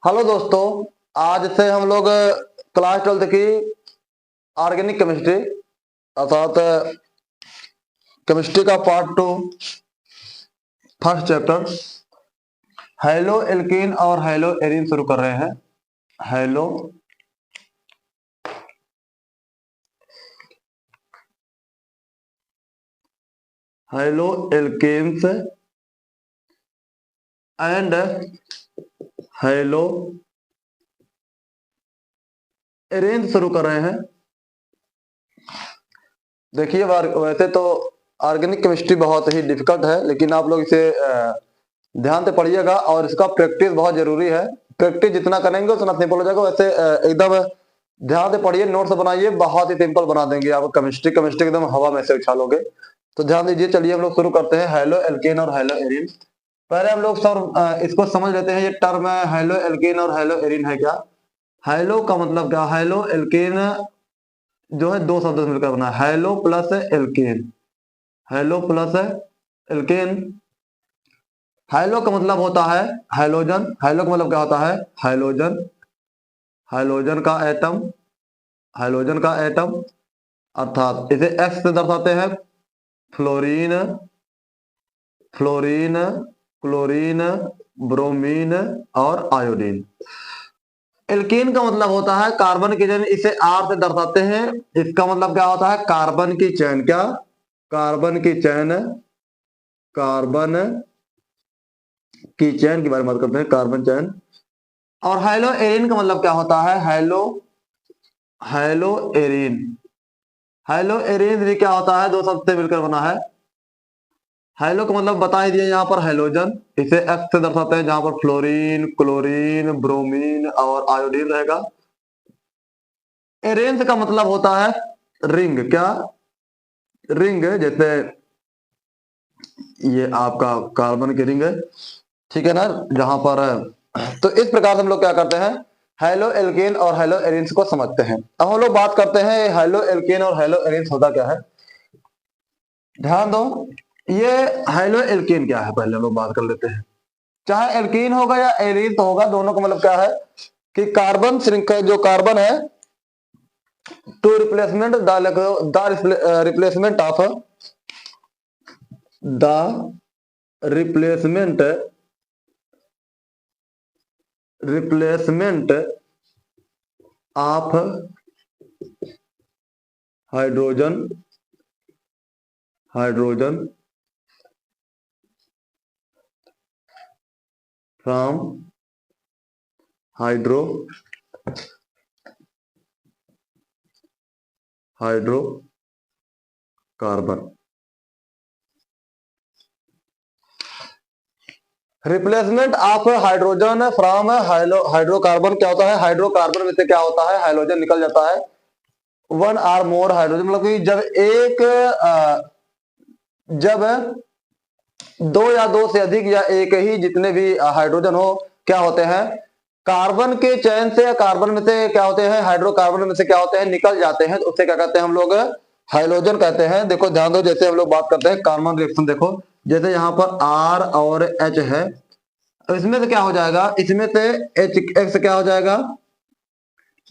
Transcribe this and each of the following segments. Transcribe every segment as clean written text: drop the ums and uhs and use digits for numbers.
Hello दोस्तों, आज से हम लोग क्लास 12th की ऑर्गेनिक केमिस्ट्री अर्थात केमिस्ट्री का part 2 first chapter halo alkane और हेलो एरीन शुरू कर रहे हैं। Halo halo alkanes and halo arene शुरू कर रहे हैं। देखिए, वैसे तो ऑर्गेनिक केमिस्ट्री बहुत ही डिफिकल्ट है, लेकिन आप लोग इसे ध्यान से पढ़िएगा और इसका प्रैक्टिस बहुत जरूरी है। प्रैक्टिस जितना करेंगे उतना सिंपल हो जाएगा। वैसे एकदम ध्यान से पढ़िए, नोट्स बनाइए, बहुत ही सिंपल बना देंगे आप। केमिस्ट्री केमिस्ट्री एकदम हवा में से उछालोगे। तो ध्यान दीजिए। चलिए हम लोग शुरू करते हैं। हेलो एल्केन और हेलो एरीन। पहले हम लोग सर इसको समझ लेते हैं। ये टर्म है हेलो एल्केन और हेलो एरीन है क्या। हेलो का मतलब क्या। हेलो एल्केन जो है दो शब्द से मिलकर बना है, halo plus alkane. Halo plus alkane. Halo का मतलब होता है हाइड्रोजन। हेलो का मतलब क्या होता है हाइड्रोजन। हाइड्रोजन का एटम। हाइड्रोजन का एटम अर्थात इसे एक्स से दर्शाते हैं। फ्लोरीन, फ्लोरीन, क्लोरीन, ब्रोमीन और आयोडीन। एल्केन का मतलब होता है कार्बन की चैन। इसे आर से दर्शाते हैं। इसका मतलब क्या होता है कार्बन की चैन। क्या कार्बन की चैन। कार्बन की चैन के बारे में बात करते हैं, कार्बन चैन। और हेलो एरीन का मतलब क्या होता है hello, hello arene. Hello arene भी क्या होता है दो शब्द से मिलकर बना है। हेलो का मतलब बता ही दिया यहाँ पर हेलोजन। इसे एक्स से दर्शाते हैं जहां पर फ्लोरीन, क्लोरीन, ब्रोमीन और आयोडीन रहेगा। एरेंस का मतलब होता है रिंग। क्या रिंग, जैसे ये आपका कार्बन की रिंग है, ठीक है ना, जहां पर। तो इस प्रकार से हम लोग क्या करते हैं हेलो एल्केन और हेलो एरिन्स को समझते हैं। अब हम लोग बात करते हैं हेलो एल्केन और हेलो एरिन्स होता क्या है। ध्यान दो, ये हेलो एल्केन क्या है पहले हम लोग बात कर लेते हैं। चाहे एल्कीन होगा या एरीन तो होगा, दोनों का मतलब क्या है कि कार्बन श्रृंखला जो कार्बन है to replacement the replacement of the replacement replacement of hydrogen, hydrogen from hydro hydrocarbon. Replacement of hydrogen from hydrocarbon क्या होता है। हाइड्रोकार्बन में से क्या होता है हाइड्रोजन निकल जाता है। वन आर मोर हाइड्रोजन मतलब कि जब दो या दो से अधिक या एक ही जितने भी हाइड्रोजन हो क्या होते हैं कार्बन के चैन से, कार्बन में से क्या होते हैं हाइड्रोकार्बन में से क्या होते हैं निकल जाते हैं, तो उससे क्या कहते हैं हम लोग हाइड्रोजन कहते हैं। देखो ध्यान दो, जैसे हम लोग बात करते हैं कार्बन रिएक्शन, देखो जैसे यहाँ पर आर और एच है, इसमें से क्या हो जाएगा, इसमें से एच एक्स क्या हो जाएगा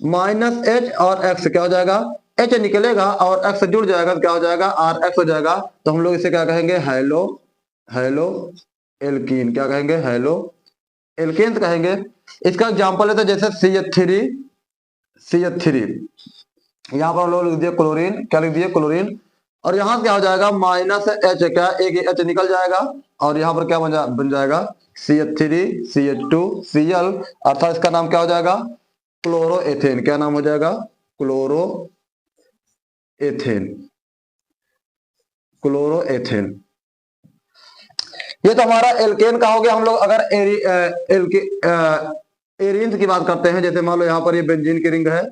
माइनस एच और एक्स क्या हो जाएगा एच निकलेगा और एक्स जुड़ जाएगा तो क्या हो जाएगा आर एक्स हो जाएगा। तो हम लोग इसे क्या कहेंगे हेलो, हेलो एल्कीन। क्या कहेंगे हेलो एल्केन कहेंगे। इसका एग्जांपल है तो जैसे CH3, CH3 यहाँ पर हम लोग लिख दिए क्लोरीन। क्या लिख दिए क्लोरीन। और यहाँ क्या हो जाएगा माइनस एच, क्या एक एच निकल जाएगा और यहाँ पर क्या बन जाएगा CH3 CH2 Cl अर्थात इसका नाम क्या हो जाएगा क्लोरो एथेन। क्या नाम हो जाएगा क्लोरो एथेन, क्लोरो एथेन। ये तो हमारा एल्केन का हो गया। हम लोग अगर एरीन्स की बात करते हैं, जैसे मान लो यहाँ पर ये बेंजीन की रिंग है,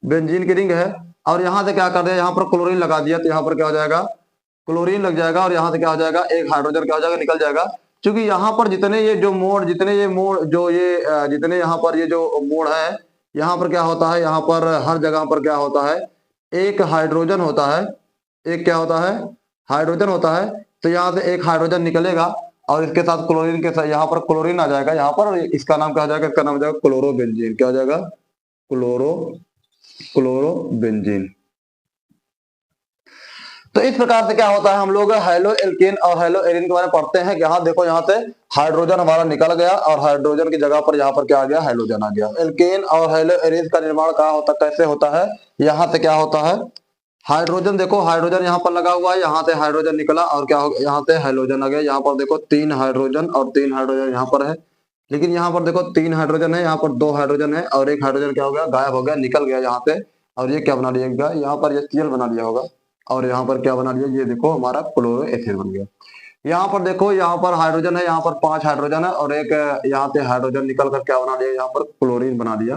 बेंजीन की रिंग है और यहाँ से क्या कर दिया यहाँ पर क्लोरीन लगा दिया तो यहाँ पर क्या हो जाएगा क्लोरीन लग जाएगा और यहाँ से क्या हो जाएगा एक हाइड्रोजन क्या हो जाएगा निकल जाएगा। क्योंकि यहाँ पर जितने ये जो मोड़, जितने ये मोड़ जो ये जितने यहाँ पर ये जो मोड़ है, यहाँ पर क्या होता है, यहाँ पर हर जगह पर क्या होता है एक हाइड्रोजन होता है। एक क्या होता है हाइड्रोजन होता है। तो यहाँ से एक हाइड्रोजन निकलेगा और इसके साथ क्लोरीन के साथ यहाँ पर क्लोरीन आ जाएगा यहाँ पर, इसका नाम क्या हो जाएगा, इसका नाम हो जाएगा क्लोरोबेंजीन। क्या हो जाएगा, क्लोरोबेंजीन। तो इस प्रकार से क्या होता है, हम लोग हेलो एल्केन और हेलो एरिन के बारे में पढ़ते हैं। यहाँ देखो, यहाँ से हाइड्रोजन हमारा निकल गया और हाइड्रोजन की जगह पर यहाँ पर क्या आ गया, हाइड्रोजन आ गया। एल्केन और हेलो एरिन का निर्माण कहाँ होता, कैसे होता है, यहाँ से क्या होता है, हाइड्रोजन, देखो हाइड्रोजन यहाँ पर लगा हुआ है, यहाँ से हाइड्रोजन निकला और क्या हो, यहाँ से हाइड्रोजन आ गया। यहाँ पर देखो 3 हाइड्रोजन और 3 हाइड्रोजन यहाँ पर है, लेकिन यहाँ पर देखो 3 हाइड्रोजन है, यहाँ पर 2 हाइड्रोजन है और एक हाइड्रोजन क्या हो गया, गायब हो गया, निकल गया यहाँ से। और ये क्या बना लिया, यहाँ पर ये Cl बना लिया होगा और यहाँ पर क्या बना लिया, ये देखो हमारा क्लोरो एसिड बन गया। यहाँ पर देखो, यहाँ पर हाइड्रोजन है, यहाँ पर 5 हाइड्रोजन है और एक यहाँ से हाइड्रोजन निकल कर क्या बना लिया, यहाँ पर क्लोरीन बना लिया।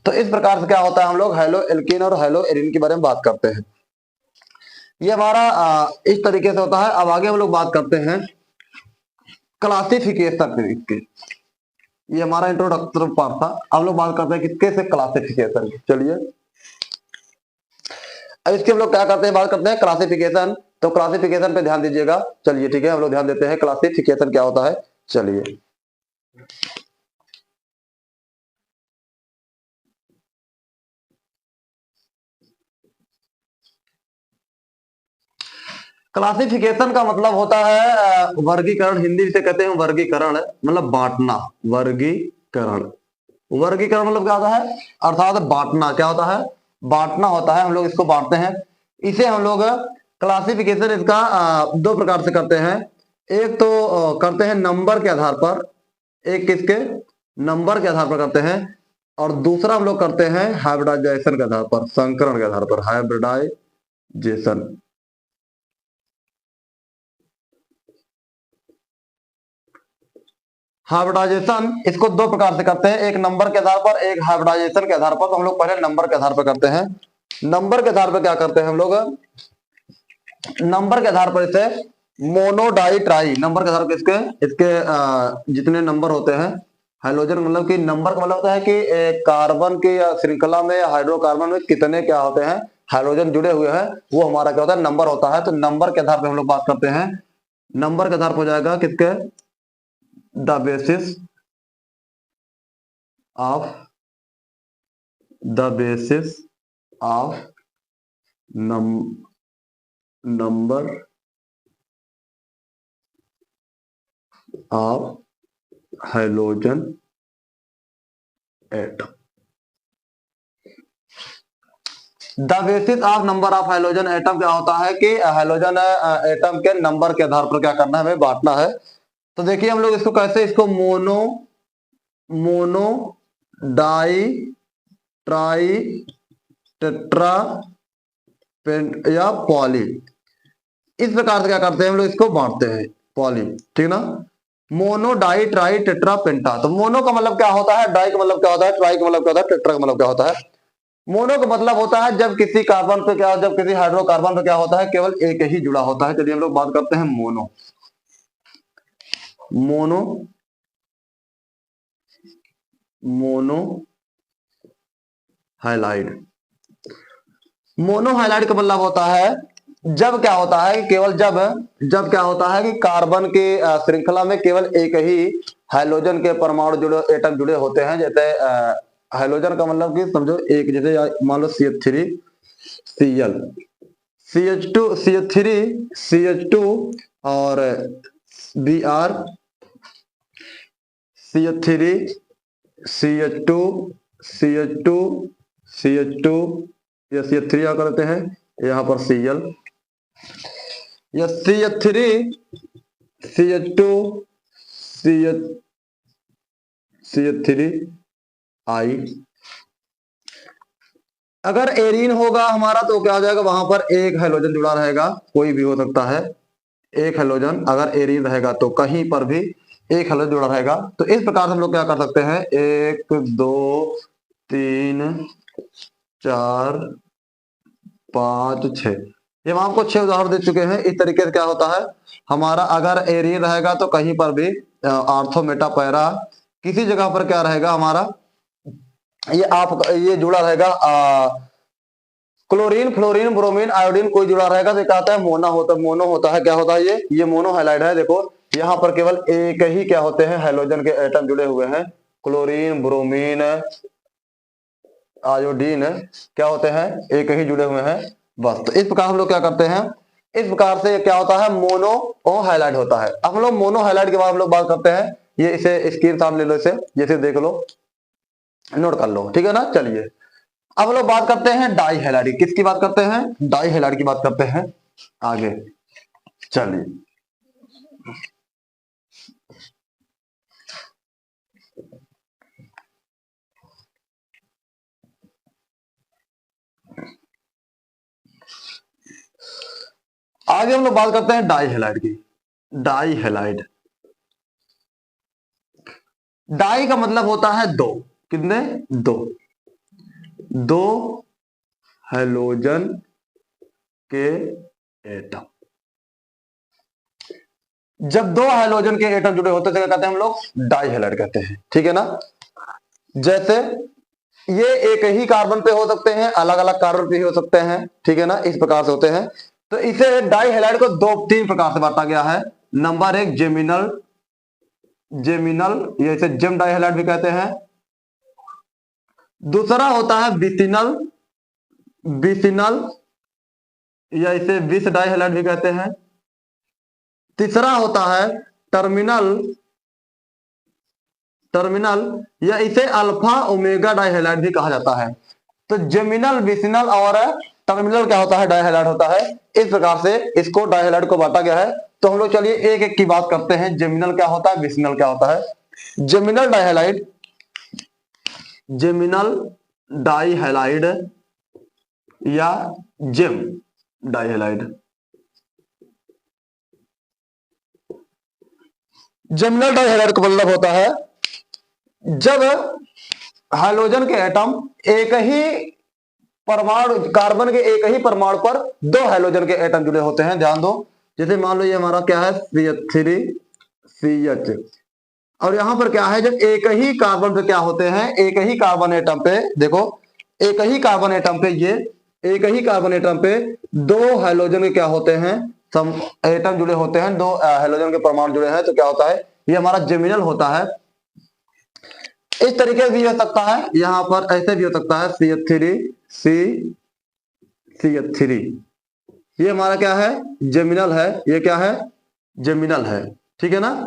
तो इस प्रकार से क्या होता है, हम लोग हेलो एल्कीन और हेलो एरिन के बारे में बात करते हैं। ये हमारा इस तरीके से होता है। अब आगे हम लोग बात करते हैं क्लासिफिकेशन के। ये हमारा इंट्रोडक्टरी पार्ट था। अब लोग बात करते हैं किसके से, क्लासिफिकेशन की। चलिए अब इसके हम लोग क्या करते हैं, बात करते हैं क्लासिफिकेशन। तो क्लासिफिकेशन पे ध्यान दीजिएगा। चलिए ठीक है, हम लोग ध्यान देते हैं क्लासिफिकेशन क्या होता है। चलिए क्लासिफिकेशन का मतलब होता है वर्गीकरण। हिंदी से कहते हैं वर्गीकरण, मतलब बांटना। वर्गीकरण, वर्गीकरण मतलब क्या होता है, अर्थात बांटना। क्या होता है, बांटना होता है। हम लोग इसको बांटते हैं। इसे हम लोग क्लासिफिकेशन इसका 2 प्रकार से करते हैं। एक तो करते हैं नंबर के आधार पर, एक किसके, नंबर के आधार पर करते हैं, और दूसरा हम लोग करते हैं हाइब्रिडाइजेशन के आधार पर, संकरण के आधार पर, हाइब्रिडाइजेशन। हाइब्रिडाइजेशन इसको 2 प्रकार से करते हैं, एक नंबर के आधार पर, एक हाइब्रिडाइजेशन के आधार पर। तो हम लोग पहले नंबर के आधार पर करते हैं। नंबर के आधार पर क्या करते हैं हम लोग, नंबर के आधार पर इसे मोनो डाई ट्राई, नंबर के आधार पर इसके जितने नंबर होते हैं, हाइड्रोजन मतलब कि नंबर का मतलब होता है कि कार्बन की श्रृंखला में, हाइड्रोकार्बन में कितने क्या होते हैं, हाइड्रोजन जुड़े हुए हैं, वो हमारा क्या होता है, नंबर होता है। तो नंबर के आधार पर हम लोग बात करते हैं। नंबर के आधार पर हो जाएगा किसके, the basis of, the basis of number of hydrogen atom. The basis of number of hydrogen atom क्या होता है कि हाइड्रोजन एटम के नंबर के आधार पर क्या करना है, हमें बांटना है। तो देखिए हम लोग इसको कैसे, इसको mono di tri tetra penta या पॉली, इस प्रकार से क्या करते हैं हम लोग, इसको बांटते हैं। पॉली, ठीक ना। मोनो डाई ट्राई टेट्रा पेंटा। तो मोनो का मतलब क्या होता है, डाई का मतलब क्या होता है, ट्राई का मतलब क्या होता है, टेट्रा का मतलब क्या होता है। मोनो का मतलब होता है जब किसी कार्बन पे क्या, जब किसी हाइड्रोकार्बन पे क्या होता है, केवल एक ही जुड़ा होता है। चलिए हम लोग बात करते हैं mono. Mono mono halide. Mono halide का मतलब होता है जब क्या होता है, केवल जब क्या होता है कि कार्बन के श्रृंखला में केवल एक ही हाइड्रोजन के परमाणु जुड़े, एटम जुड़े होते हैं। जैसे हाइड्रोजन का मतलब कि समझो एक, जैसे मान लो CH3 Cl, CH2 CH3 CH2 और Br, CH3 CH2 CH2 CH2, या CH3 क्या करते हैं यहाँ पर Cl, या CH3 CH2 CH3 I। अगर एरीन होगा हमारा तो क्या हो जाएगा, वहां पर एक हाइड्रोजन जुड़ा रहेगा, कोई भी हो सकता है एक हाइड्रोजन। अगर एरीन रहेगा तो कहीं पर भी एक हाइड्रोजन जुड़ा रहेगा। तो इस प्रकार से हम लोग क्या कर सकते हैं, 1 2 3 4 5 6, ये हम आपको 6 उदाहरण दे चुके हैं। इस तरीके से क्या होता है हमारा, अगर एरीन रहेगा तो कहीं पर भी आर्थो मेटा पैरा किसी जगह पर क्या रहेगा हमारा, ये जुड़ा रहेगा। क्लोरीन फ्लोरीन ब्रोमीन आयोडीन कोई जुड़ा रहेगा तो क्या होता है, मोनो होता है। क्या होता है ये मोनो हाइलाइड है। देखो यहाँ पर केवल एक ही क्या होते हैं हाइड्रोजन के एटम जुड़े हुए हैं, क्लोरीन, ब्रोमीन, आयोडीन क्या होते हैं, एक ही जुड़े हुए हैं बस। तो इस प्रकार हम लोग क्या करते हैं, इस प्रकार से क्या होता है, मोनो हाइलाइट होता है। अब हम लोग मोनो हाइलाइट के बाद हम लोग बात करते हैं, ये इसे स्क्रीन शॉट ले लो, इसे जैसे देख लो, नोट कर लो, ठीक है ना। चलिए अब लोग बात करते हैं डाई हैलाइड। किसकी बात करते हैं, डाई हैलाइड की बात करते हैं आगे। चलिए आगे हम लोग बात करते हैं डाई हैलाइड की। डाई हैलाइड, डाई का मतलब होता है दो, कितने, दो, दो हैलोजन के एटम। जब दो हाइड्रोजन के एटम जुड़े होते हैं तो क्या कहते हैं हम लोग, डाई हैलाइड कहते हैं, ठीक है ना। जैसे ये एक ही कार्बन पे हो सकते हैं, अलग अलग कार्बन पे ही हो सकते हैं, ठीक है ना, इस प्रकार से होते हैं। तो इसे डाई हैलाइड को दो तीन प्रकार से बांटा गया है। नंबर एक जेमिनल, जेमिनल ये इसे जेम डाई हैलाइड भी कहते हैं। दूसरा होता है बिसिनल, बिसिनल या इसे बिस डाई हैलाइड भी कहते हैं। तीसरा होता है टर्मिनल, टर्मिनल या इसे अल्फा ओमेगा डाइहैलाइड भी कहा जाता है। तो जेमिनल, बिसिनल और टर्मिनल क्या होता है, डाइहैलाइड होता है। इस प्रकार से इसको डाइहैलाइड को बांटा गया है। तो हम लोग चलिए एक एक की बात करते हैं। जेमिनल क्या होता है, बिसिनल क्या होता है। जेमिनल डाइहैलाइड, जेमिनल डाइहैलाइड या जेम डाइहैलाइड। जेमिनल डाइहैलाइड का मतलब होता है जब हाइड्रोजन के एटम एक ही परमाणु, कार्बन के एक ही परमाणु पर दो हाइड्रोजन के एटम जुड़े होते हैं। ध्यान दो, जैसे मान लो ये हमारा क्या है CH3CH, और यहां पर क्या है, जब एक ही कार्बन पे क्या होते हैं, एक ही कार्बन एटम पे, देखो एक ही कार्बन एटम पे, ये एक ही कार्बन एटम पे दो हाइड्रोजन के क्या होते हैं, सम एटम जुड़े होते हैं, दो हाइड्रोजन के परमाणु जुड़े हैं, तो क्या होता है, ये हमारा जेमिनल होता है। इस तरीके से भी हो सकता है, यहां पर ऐसे भी हो सकता है CH3CH3, ये हमारा क्या है, जेमिनल है, ये क्या है, जेमिनल है, ठीक है ना।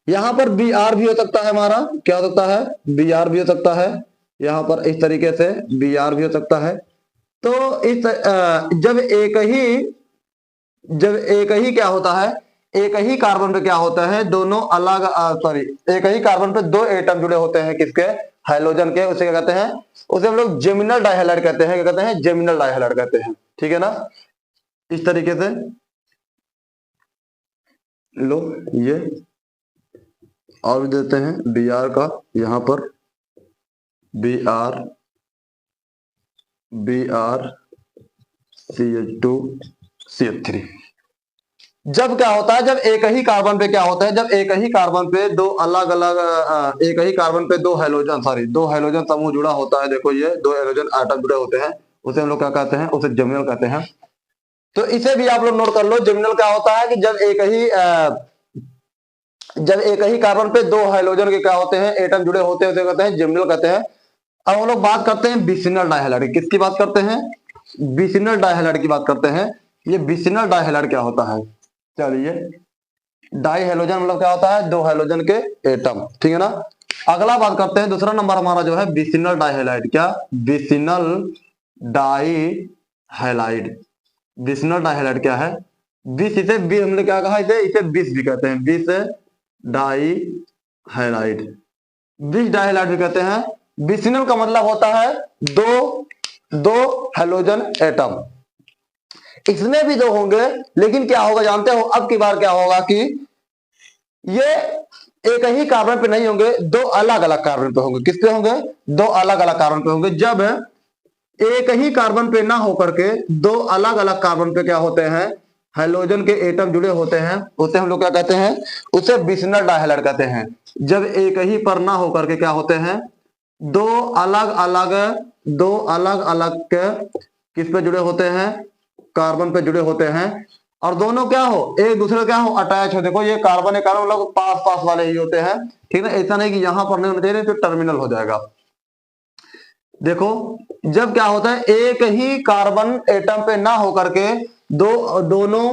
यहां पर Br भी हो सकता है, हमारा क्या हो सकता है, Br भी हो सकता है, यहां पर इस तरीके से Br भी हो सकता है। तो इस जब एक ही क्या होता है, एक ही कार्बन पे क्या होता है, दोनों अलग एक ही कार्बन पे दो एटम जुड़े होते हैं, किसके, हाइड्रोजन के, उसे क्या कहते हैं, उसे हम लोग जेमिनल डाइहैलाइड कहते हैं। क्या कहते हैं, जेमिनल डाइहैलाइड कहते हैं, ठीक है ना। इस तरीके से लो, ये और भी देते हैं Br का, यहां पर Br, CH2CH3। जब क्या होता है, जब एक ही कार्बन पे क्या होता है, जब एक ही कार्बन पे दो अलग अलग एक ही कार्बन पे दो हाइड्रोजन समूह जुड़ा होता है, देखो ये दो हाइड्रोजन आटम जुड़े होते हैं, उसे हम लोग क्या कहते हैं, उसे जेमिनल कहते हैं। तो इसे भी आप लोग नोट कर लो। जेमिनल क्या होता है कि जब एक ही कार्बन पे दो हाइड्रोजन के क्या होते हैं, एटम जुड़े होते हैं, उसे कहते हैं जेमिनल कहते हैं। अब हम लोग बात करते हैं बिसिनल डाइहैलाइड। किसकी बात करते हैं, बिसिनल डाइहैलाइड की बात करते हैं। ये बिसिनल डाइहैलाइड क्या होता है, चलिए, डाई हाइड्रोजन मतलब क्या होता है, दो हाइड्रोजन के एटम, ठीक है ना। अगला बात करते हैं, दूसरा नंबर हमारा जो है बिसिनल डाइहैलाइड। क्या, बिसिनल डाइहैलाइड। बिसिनल डाइहैलाइड क्या है, बिस, इसे हमने क्या कहा, इसे बिस भी कहते हैं, बिस डाइहैलाइड, बिस डाइहैलाइड भी कहते हैं। बिसिनल का मतलब होता है दो हाइड्रोजन एटम। इसमें भी दो होंगे, लेकिन क्या होगा जानते हो, अब की बार क्या होगा कि ये एक ही कार्बन पे नहीं होंगे, दो अलग अलग कार्बन पे होंगे। किस पे होंगे, दो अलग अलग कार्बन पे होंगे। जब एक ही कार्बन पे ना होकर के दो अलग अलग कार्बन पे क्या होते हैं, हाइड्रोजन के एटम जुड़े होते हैं, उसे हम लोग क्या कहते हैं, उसे बिसिनल डाइहैलाइड कहते हैं। जब एक ही पर ना होकर के क्या होते हैं, दो अलग अलग के किस पे जुड़े होते हैं, कार्बन पे जुड़े होते हैं, और दोनों क्या हो, एक दूसरे को क्या हो, अटैच हो। देखो ये कार्बन है, कार्बन मतलब पास पास वाले ही होते हैं, ठीक है ना। ऐसा नहीं कि यहां पर नहीं होना चाहिए, तो टर्मिनल हो जाएगा। देखो जब क्या होता है, एक ही कार्बन एटम पे ना होकर के दोनों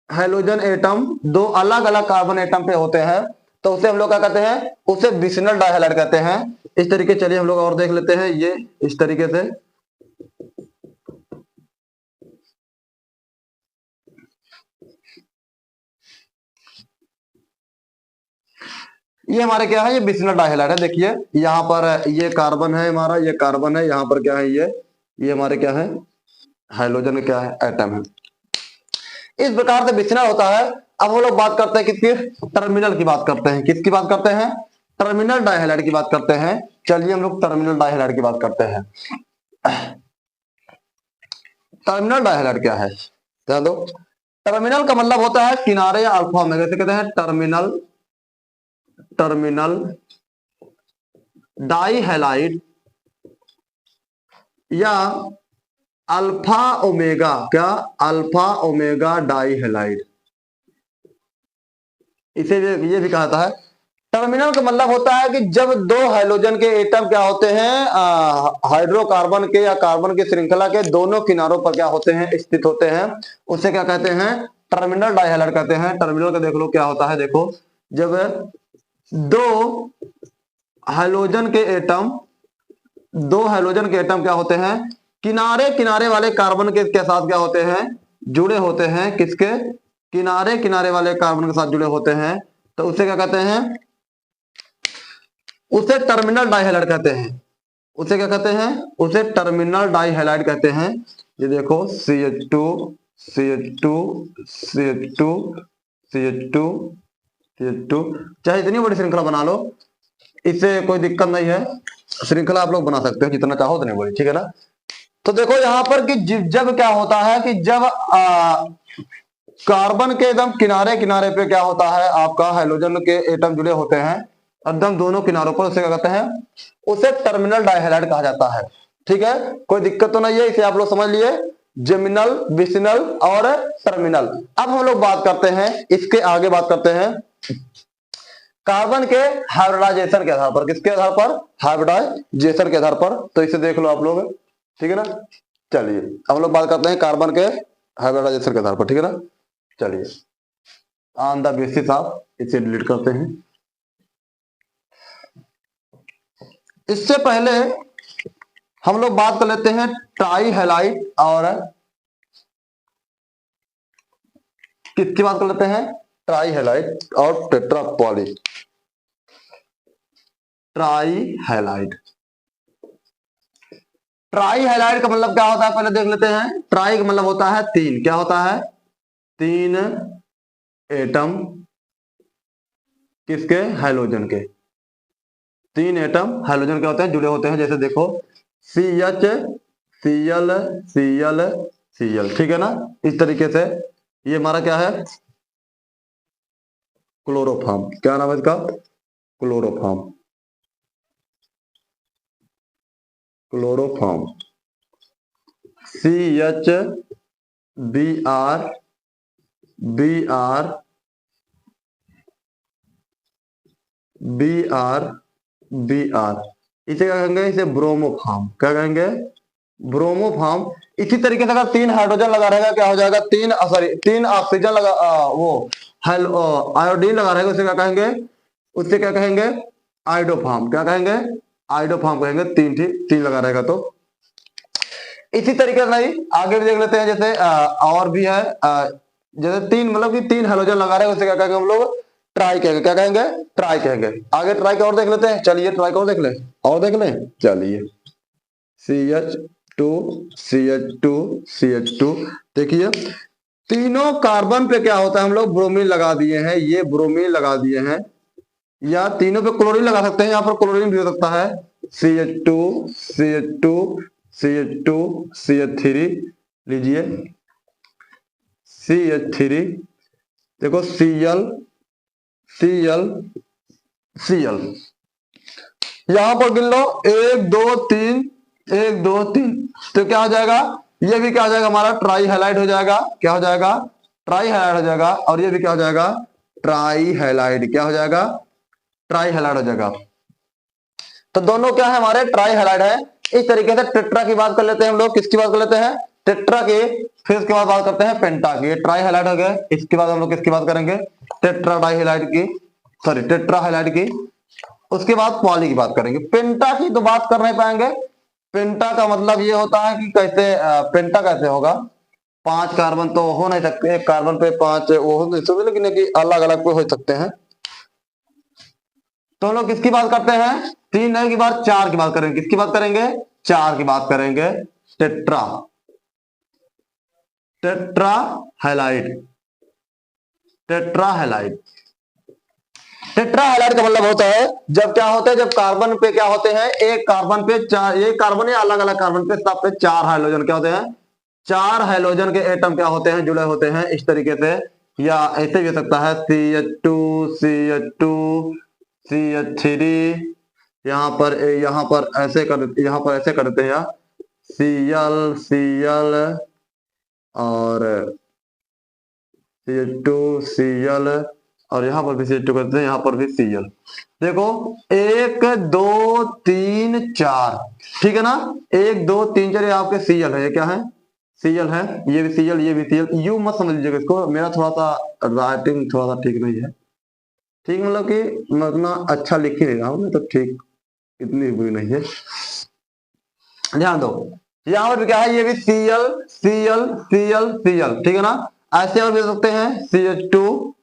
हाइड्रोजन एटम दो अलग अलग कार्बन एटम पे होते हैं, तो उसे हम लोग क्या कहते हैं, उसे विसिनल डाइहाइलाइड कहते हैं। इस तरीके, चलिए हम लोग और देख लेते हैं ये इस तरीके से। ये हमारे क्या है, ये विसिनल डाइहाइलाइड है। देखिए यहाँ पर ये कार्बन है हमारा, ये कार्बन है, यहाँ पर क्या है, ये हमारे क्या है, हाइड्रोजन क्या है, एटम है। इस प्रकार से विचलन होता है। अब हम लोग बात करते हैं किसकी, टर्मिनल की बात करते हैं। किसकी बात करते हैं, टर्मिनल डाइहाइलाइड की बात करते हैं। चलिए हम लोग टर्मिनल डाइहाइलाइड की बात करते हैं। टर्मिनल डाइहाइलाइड क्या है, ध्यान दो। टर्मिनल का मतलब होता है किनारे या अल्फा ओमेगा से कहते हैं टर्मिनल, टर्मिनल डाइहाइलाइड या अल्फा ओमेगा, क्या, अल्फा ओमेगा डाइहाइलाइड, इसे ये भी कहा है। टर्मिनल का मतलब होता है कि जब दो हाइड्रोजन के एटम क्या होते हैं, हाइड्रोकार्बन के या कार्बन की श्रृंखला के दोनों किनारों पर क्या होते हैं, स्थित होते हैं, उसे क्या कहते हैं, टर्मिनल डाइहाइलाइड कहते हैं। टर्मिनल का देख लो क्या होता है। देखो जब दो हाइड्रोजन के एटम, दो हाइड्रोजन के एटम क्या होते हैं, किनारे किनारे वाले कार्बन के साथ क्या होते हैं, जुड़े होते हैं। किसके, किनारे किनारे वाले कार्बन के साथ जुड़े होते हैं, तो उसे क्या कहते हैं, उसे टर्मिनल डाइहाइलाइड कहते हैं। उसे क्या कहते हैं, उसे टर्मिनल डाइहाइलाइड कहते हैं। ये देखो CH2 CH2 CH2 CH2 CH2, चाहे इतनी बड़ी श्रृंखला बना लो, इससे कोई दिक्कत नहीं है, श्रृंखला आप लोग बना सकते हो जितना चाहो उतनी बड़ी, ठीक है ना। तो देखो यहाँ पर कि जब क्या होता है कि जब कार्बन के एकदम किनारे किनारे पे क्या होता है, आपका हाइड्रोजन के एटम जुड़े होते हैं एकदम दोनों किनारों पर, उसे क्या कहते हैं, उसे टर्मिनल डाइहाइलाइड कहा जाता है। ठीक है, कोई दिक्कत तो नहीं है, इसे आप लोग समझ लिए, जेमिनल, विसिनल और टर्मिनल। अब हम लोग बात करते हैं, इसके आगे बात करते हैं कार्बन के हाइब्रिडाइजेशन के आधार पर। किसके आधार पर, हाइब्रिडाइजेशन के आधार पर। तो इसे देख लो आप लोग, ठीक है ना। चलिए हम लोग बात करते हैं कार्बन के हाइब्रिडाइजेशन के आधार पर, ठीक है ना। चलिए ऑन द बेसिस ऑफ, इसे डिलीट करते हैं। इससे पहले हम लोग बात कर लेते हैं ट्राई हैलाइड और किसकी बात कर लेते हैं, ट्राई हैलाइड और टेट्रापॉली। ट्राई हैलाइड, ट्राई हैलाइड का मतलब क्या होता है पहले देख लेते हैं। ट्राई का मतलब होता है तीन, क्या होता है, तीन एटम किसके, हाइड्रोजन के, तीन एटम हाइड्रोजन के होते हैं, जुड़े होते हैं। जैसे देखो CH Cl Cl Cl, ठीक है ना। इस तरीके से ये हमारा क्या है, क्लोरोफॉर्म। क्या नाम है इसका, chloroform, chloroform. CH Br Br Br Br, इसे क्या कहेंगे, इसे ब्रोमोफॉर्म। क्या कहेंगे, ब्रोमोफॉर्म। इसी तरीके से अगर तीन हाइड्रोजन लगा रहेगा क्या हो जाएगा, तीन ऑक्सीजन लगा वो आयोडीन लगा रहेगा, उसे क्या कहेंगे, उससे क्या कहेंगे, आइडोफॉर्म। क्या कहेंगे, आइडोफॉर्म कहेंगे। तीन लगा रहेगा तो। इसी तरीके से नहीं, आगे भी देख लेते हैं। जैसे और भी है, जैसे तीन मतलब कि तीन हाइड्रोजन लगा रहे हैं, उसे क्या कहेंगे हम लोग, ट्राई कहेंगे। क्या कहेंगे, ट्राई कहेंगे। आगे ट्राई का और देख लेते हैं। चलिए ट्राई का और देख ले, और देख लें। चलिए CH2 CH2 CH2, देखिए तीनों कार्बन पे क्या होता है, हम लोग ब्रोमीन लगा दिए हैं, ये ब्रोमीन लगा दिए हैं, या तीनों पे क्लोरीन लगा सकते हैं, यहाँ पर क्लोरीन भी हो सकता है। CH2 CH2 CH2 CH3 लीजिए, CH3, देखो Cl Cl Cl, यहां पर गिन लो 1 2 3 1 2 3, तो क्या हो जाएगा, ये भी क्या हो जाएगा, हमारा ट्राई हैलाइड हो जाएगा। क्या हो जाएगा, ट्राई हैलाइड हो जाएगा, और ये भी क्या हो जाएगा, ट्राई हैलाइड। क्या हो जाएगा, ट्राई हैलाइड हो जाएगा। तो दोनों क्या है, हमारे ट्राई हैलाइड है। इस तरीके से टेट्रा की बात कर लेते हैं हम लोग। किसकी बात कर लेते हैं, टेट्रा की। फिर उसके बाद बात करते हैं पेंटा की। ट्राई हैलाइड हो गया, इसके बाद हम लोग किसकी बात करेंगे, टेट्रा डाई हैलाइड की, सॉरी टेट्रा हैलाइड की। उसके बाद पॉली की बात करेंगे। पेंटा की तो बात कर नहीं पाएंगे। पेंटा का मतलब ये होता है कि कैसे पेंटा कैसे होगा, 5 कार्बन तो हो नहीं सकते, एक कार्बन पे 5 वो हो नहीं सकते, लेकिन अलग अलग पे हो सकते हैं। तो हम लोग किसकी बात करते हैं, 3 की बात 4 की बात करेंगे। किसकी बात करेंगे, 4 की बात करेंगे, tetra, tetra halide, tetra halide. Tetra halide का मतलब होता है जब क्या होता है, जब कार्बन पे क्या होते हैं, एक कार्बन पे 4, एक कार्बन या अलग अलग कार्बन पे सब पे 4 हाइड्रोजन क्या होते हैं, 4 हाइड्रोजन के एटम क्या होते हैं, जुड़े होते हैं इस तरीके से। या ऐसे भी हो सकता है CH2 CH2 CH3, यहाँ पर ऐसे कर देते हैं, या Cl और CH2 Cl, और यहाँ पर भी CH2 करते हैं, यहाँ पर भी Cl। देखो 1 2 3 4, ठीक है ना, 1 2 3 4 ये आपके Cl है, ये क्या है, Cl है, ये भी Cl, ये भी Cl। यू मत समझ लीजिएगा इसको, मेरा थोड़ा सा राइटिंग थोड़ा सा ठीक नहीं है, ठीक मतलब कि मैं उतना अच्छा लिख ही नहीं रहा हूँ, मैं तो ठीक इतनी बुरी नहीं है। ध्यान दो, यहाँ पर क्या है, ये भी Cl Cl Cl Cl, ठीक है ना। ऐसे और भी दे सकते हैं CH2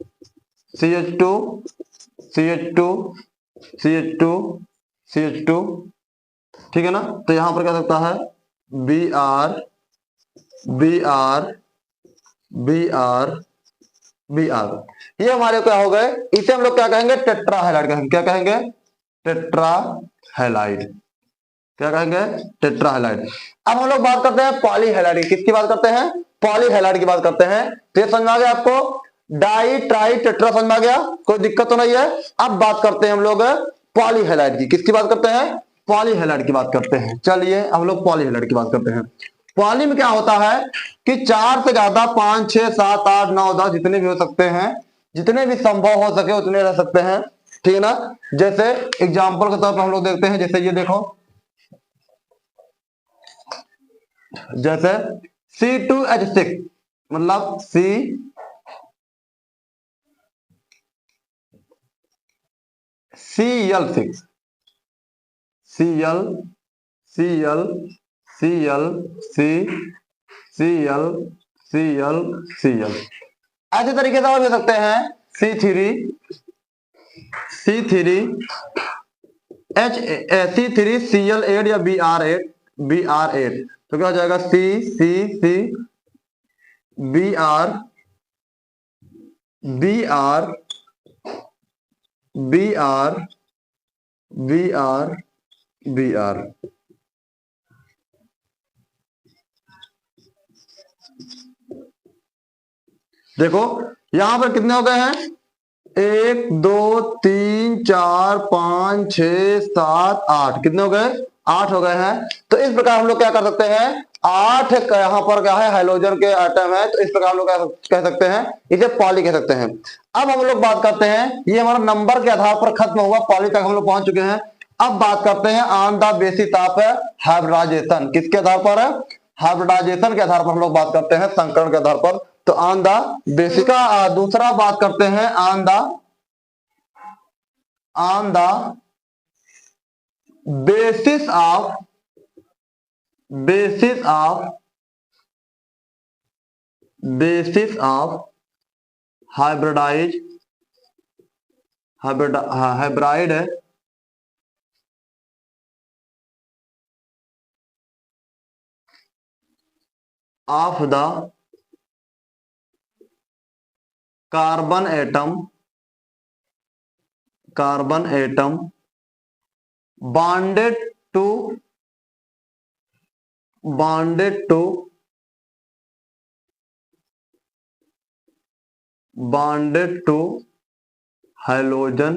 CH2 CH2 CH2 CH2, ठीक है ना। तो यहां पर क्या सकता है, Br Br Br Br, ये हमारे क्या हो गए, इसे हम लोग क्या कहेंगे, टेट्रा हैलाइड कहेंगे। क्या कहेंगे, टेट्रा हैलाइड। क्या कहेंगे, टेट्रा हैलाइड। अब हम लोग बात करते हैं पॉली हैलाइड की। किसकी बात करते हैं, पॉली हैलाइड की बात करते हैं। तो ये समझ आ गया आपको, डाई ट्राई टेट्रा समझ आ गया, कोई दिक्कत तो नहीं है। अब बात करते हैं हम लोग पॉली हैलाइड की। किसकी बात करते हैं, पॉली हैलाइड की बात करते हैं। चलिए हम लोग पॉली हैलाइड की बात करते हैं। पॉली में क्या होता है कि 4 से ज्यादा 5 6 7 8 9 10 जितने भी हो सकते हैं, जितने भी संभव हो सके उतने रह सकते हैं, ठीक है ना। जैसे एग्जाम्पल के तौर पर हम लोग देखते हैं, जैसे ये देखो, जैसे C2H6 मतलब Cl6 Cl Cl Cl Cl Cl Cl। ऐसे तरीके से और भी सकते हैं C3 C3Cl8 या Br8। तो क्या हो जाएगा, C Br Br Br Br Br। देखो यहां पर कितने हो गए हैं, 1 2 3 4 5 6 7 8, कितने हो गए, 8 हो गए हैं। तो इस प्रकार हम लोग क्या कर सकते हैं, 8 यहाँ पर क्या है, हाइड्रोजन के एटम है, तो इस प्रकार हम लोग कह सकते हैं, इसे पॉली कह सकते हैं। अब हम लोग बात करते हैं, ये हमारा नंबर के आधार पर खत्म हुआ, पॉली तक हम लोग पहुंच चुके हैं। अब बात करते हैं on the basis of hybridization. किसके आधार पर, हाइब्रिडाइजेशन के आधार पर हम लोग बात करते हैं, संकरण के आधार पर। तो ऑन द बेसिस का दूसरा बात करते हैं, on the basis of hybrid of the carbon atom bonded to halogen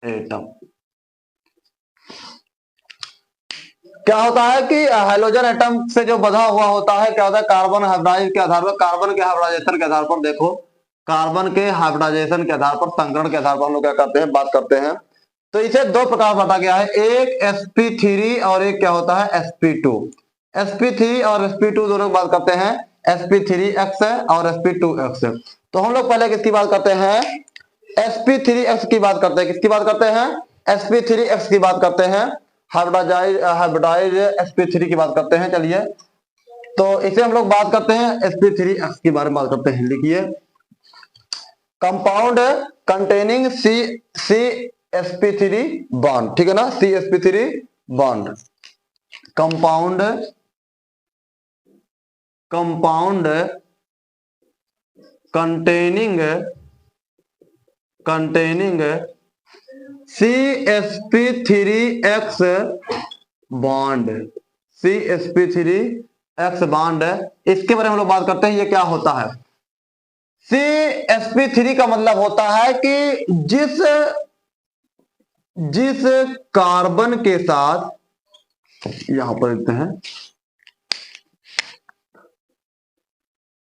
atom। क्या होता है कि हाइड्रोजन एटम से जो बंधा हुआ होता है, क्या होता है, कार्बन हाइब्रिडाइज के आधार पर, कार्बन के हाइब्रिडाइजेशन के आधार पर, देखो कार्बन के हाइब्रिडाइजेशन के आधार पर, संकरण के आधार पर हम लोग क्या करते हैं, बात करते हैं। तो इसे दो प्रकार बांटा गया है, एक sp3 और एक क्या होता है sp2। sp3 और sp2 दोनों की बात करते हैं, sp3x और sp2x। तो हम लोग पहले किसकी बात करते हैं, sp3x की बात करते हैं, किसकी बात करते हैं, sp3x की बात करते हैं, हाइब्रिडाइज sp3 की बात करते हैं। चलिए तो इसे हम लोग बात करते हैं sp3x के बारे में बात करते हैं। लिखिए कंपाउंड कंटेनिंग CsP3 बॉन्ड, ठीक है ना, CsP3 bond. Compound containing CsP3x bond, CsP3x bond, इसके बारे में हम लोग बात करते हैं। ये क्या होता है, CsP3 का मतलब होता है कि जिस कार्बन के साथ, यहां पर लिखते हैं,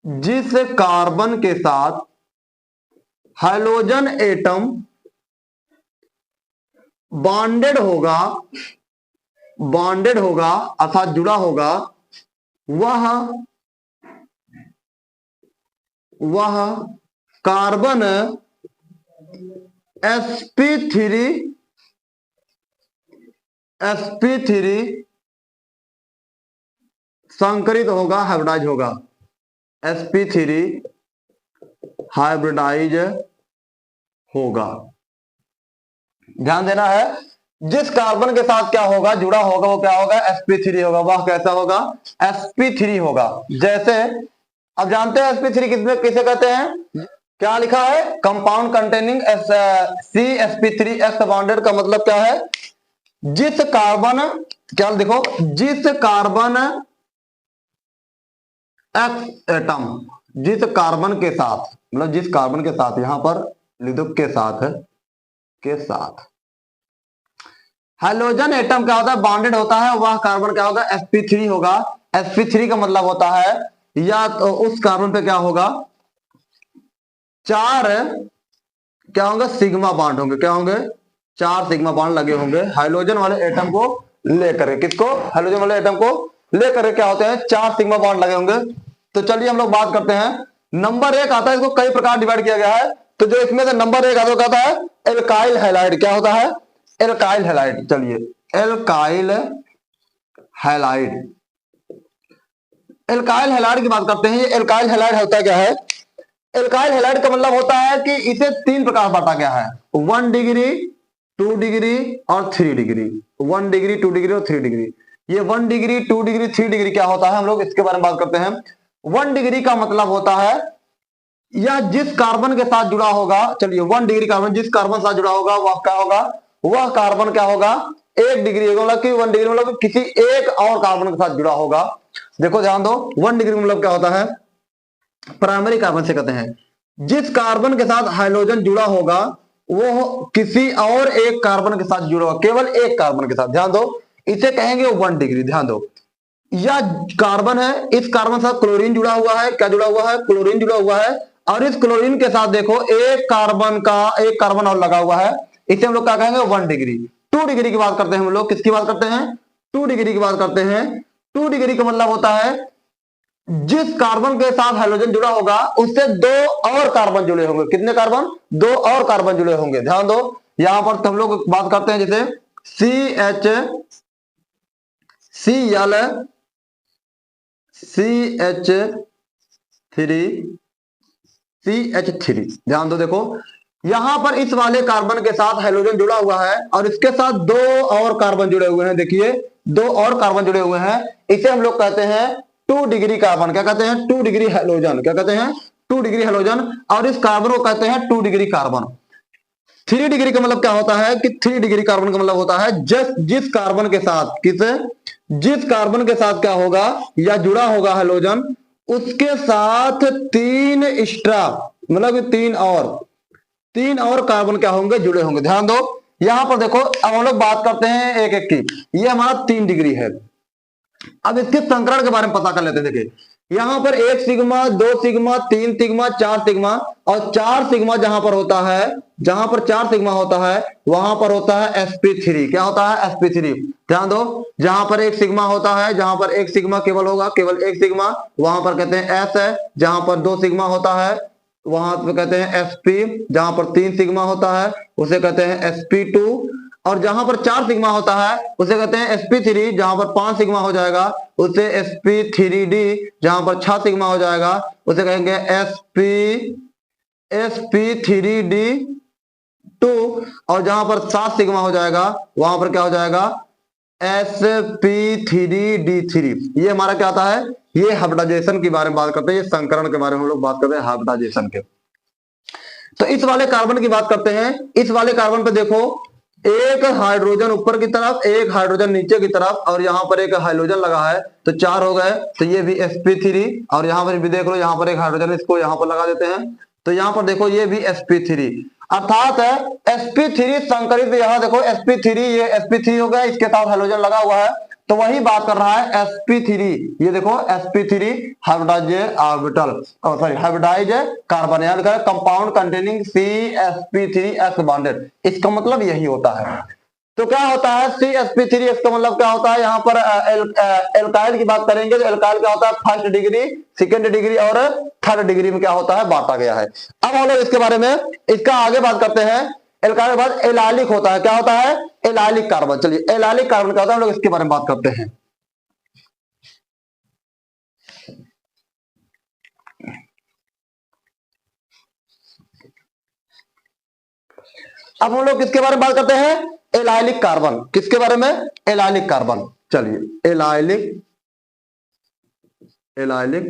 जिस कार्बन के साथ हाइड्रोजन एटम बॉन्डेड होगा अर्थात जुड़ा होगा, वह कार्बन sp3 संकरित होगा, हाइब्रिडाइज होगा, sp3 हाइब्रिडाइज होगा। ध्यान देना है, जिस कार्बन के साथ क्या होगा, जुड़ा होगा, वो क्या होगा, sp3 होगा। वह कैसा होगा, sp3 होगा। जैसे अब जानते हैं sp3 किसे कहते हैं, क्या लिखा है, कंपाउंड कंटेनिंग CsP3x बॉन्डेड का मतलब क्या है, जिस कार्बन, क्या देखो, जिस कार्बन एक्स एटम, जिस कार्बन के साथ, मतलब जिस कार्बन के साथ, यहां पर लिख दो के साथ हाइड्रोजन एटम क्या होता है, बॉन्डेड होता है, वह कार्बन क्या होगा, sp3 होगा। sp3 का मतलब होता है या तो उस कार्बन पे क्या होगा, 4 क्या होंगे, सिग्मा बॉन्ड होंगे, क्या होंगे, 4 सिग्मा बॉन्ड लगे होंगे हाइड्रोजन वाले एटम को लेकर, किसको, हाइड्रोजन वाले एटम को लेकर क्या होते हैं, 4 सिग्मा बॉन्ड लगे होंगे। तो चलिए हम लोग बात करते हैं, नंबर 1 आता है, इसको कई प्रकार डिवाइड किया गया है। तो जो इसमें से नंबर 1 आता है, कहता है एल्काइल हैलाइड, क्या होता है, एल्काइल हैलाइड। चलिए एल्काइल हैलाइड, एल्काइल हैलाइड की बात करते हैं। ये एल्काइल हैलाइड होता क्या है, एल्काइल हैलाइड का मतलब होता है कि इसे 3 प्रकार बांटा गया है, 1 डिग्री, 2 डिग्री और 3 डिग्री। 1 डिग्री, 2 डिग्री और 3 डिग्री। ये 1 डिग्री, 2 डिग्री, 3 डिग्री क्या होता है, हम लोग इसके बारे में बात करते हैं। 1 डिग्री का मतलब होता है या जिस कार्बन के साथ जुड़ा होगा, चलिए 1 डिग्री कार्बन जिस कार्बन के साथ जुड़ा होगा, वह क्या होगा, वह कार्बन क्या होगा, 1 डिग्री होगा, मतलब कि 1 डिग्री मतलब किसी एक और कार्बन के साथ जुड़ा होगा। देखो ध्यान दो, 1 डिग्री मतलब क्या होता है, प्राइमरी कार्बन से कहते हैं, जिस कार्बन के साथ हाइड्रोजन जुड़ा होगा वो किसी और एक कार्बन के साथ जुड़ा होगा, केवल एक कार्बन के साथ, ध्यान दो, इसे कहेंगे 1 डिग्री। ध्यान दो, या कार्बन है, इस कार्बन के साथ क्लोरीन जुड़ा हुआ है, क्या जुड़ा हुआ है, क्लोरीन जुड़ा हुआ है, और इस क्लोरीन के साथ देखो एक कार्बन और लगा हुआ है, इसे हम लोग क्या कहेंगे, 1 डिग्री। 2 डिग्री की बात करते हैं हम लोग, किसकी बात करते हैं, 2 डिग्री की बात करते हैं। 2 डिग्री का मतलब होता है जिस कार्बन के साथ हाइड्रोजन जुड़ा होगा उससे 2 और कार्बन जुड़े होंगे, कितने कार्बन, 2 और कार्बन जुड़े होंगे। ध्यान दो, यहां पर हम लोग बात करते हैं जैसे CH3। ध्यान दो, देखो यहां पर इस वाले कार्बन के साथ हाइड्रोजन जुड़ा हुआ है और इसके साथ 2 और कार्बन जुड़े हुए हैं, देखिए 2 और कार्बन जुड़े हुए हैं, इसे हम लोग कहते हैं 2 डिग्री कार्बन, क्या कहते हैं, 2 डिग्री हाइड्रोजन, क्या कहते हैं, 2 डिग्री हाइड्रोजन, और इस कार्बन को कहते हैं 2 डिग्री कार्बन। 3 डिग्री का मतलब क्या होता है कि 3 डिग्री कार्बन का मतलब होता है जिस कार्बन के साथ, जिस कार्बन के साथ क्या होगा या जुड़ा होगा हाइड्रोजन, उसके साथ 3 एक्स्ट्रा, मतलब 3 और कार्बन क्या होंगे, जुड़े होंगे। ध्यान दो, यहां पर देखो, अब हम लोग बात करते हैं एक एक की। ये हमारा 3 डिग्री है, अब इसके संकरण के बारे में पता कर लेते हैं। देखिए यहां पर 1 सिग्मा, 2 सिग्मा, 3 सिग्मा, 4 सिग्मा, और 4 सिग्मा जहां पर होता है, जहां पर 4 सिग्मा होता है वहां पर होता है sp3। क्या होता है? sp3। ध्यान दो, जहां पर 1 सिग्मा होता है, जहां पर 1 सिग्मा केवल होगा, केवल 1 सिग्मा, वहां पर कहते हैं s है। जहां पर 2 सिग्मा होता है वहां पर कहते हैं sp। जहां पर 3 सिग्मा होता है उसे कहते हैं sp2, और जहां पर 4 सिग्मा होता है उसे कहते हैं sp3। जहां पर 5 सिग्मा हो जाएगा उसे sp3d। जहां पर 6 सिग्मा हो जाएगा उसे कहेंगे sp3d2, और जहां पर 7 सिग्मा हो जाएगा वहां पर क्या हो जाएगा? sp3d3। ये हमारा क्या आता है? ये हाइब्रिडाइजेशन के बारे में बात करते हैं, ये संकरण के बारे में हम लोग बात करते हैं, हाइब्रिडाइजेशन के। तो इस वाले कार्बन की बात करते हैं। इस वाले कार्बन पे देखो, एक हाइड्रोजन ऊपर की तरफ, एक हाइड्रोजन नीचे की तरफ, और यहाँ पर एक हाइड्रोजन लगा है, तो 4 हो गए। तो ये भी sp3, और यहाँ पर भी देख लो, यहाँ पर एक हाइड्रोजन, इसको यहाँ पर लगा देते हैं, तो यहाँ पर देखो ये भी sp3, अर्थात sp3 संकरित। यहाँ देखो sp3, ये sp3 हो गया, इसके साथ हाइड्रोजन लगा हुआ है, तो वही बात कर रहा है sp3। ये देखो sp3 hybridize orbital, sorry hybridize carbon, यानी कंपाउंड कंटेनिंग CsP3s बॉन्डेड। इसका मतलब यही होता है। तो क्या होता है CsP3? इसका मतलब क्या होता है? यहाँ पर एल्काइल की बात करेंगे तो एल्काइल क्या होता है? फर्स्ट डिग्री, सेकेंड डिग्री और थर्ड डिग्री में क्या होता है? बांटा गया है। अब हम लोग इसके बारे में इसका आगे बात करते हैं। एल्काइल के बाद एलाइलिक होता है। क्या होता है? Allylic carbon. चलिए एलाइलिक कार्बन क्या होता है, हम लोग इसके बारे में बात करते हैं। अब हम लोग किसके बारे में बात करते हैं? Allylic carbon. किसके बारे में? Allylic carbon. चलिए allylic, allylic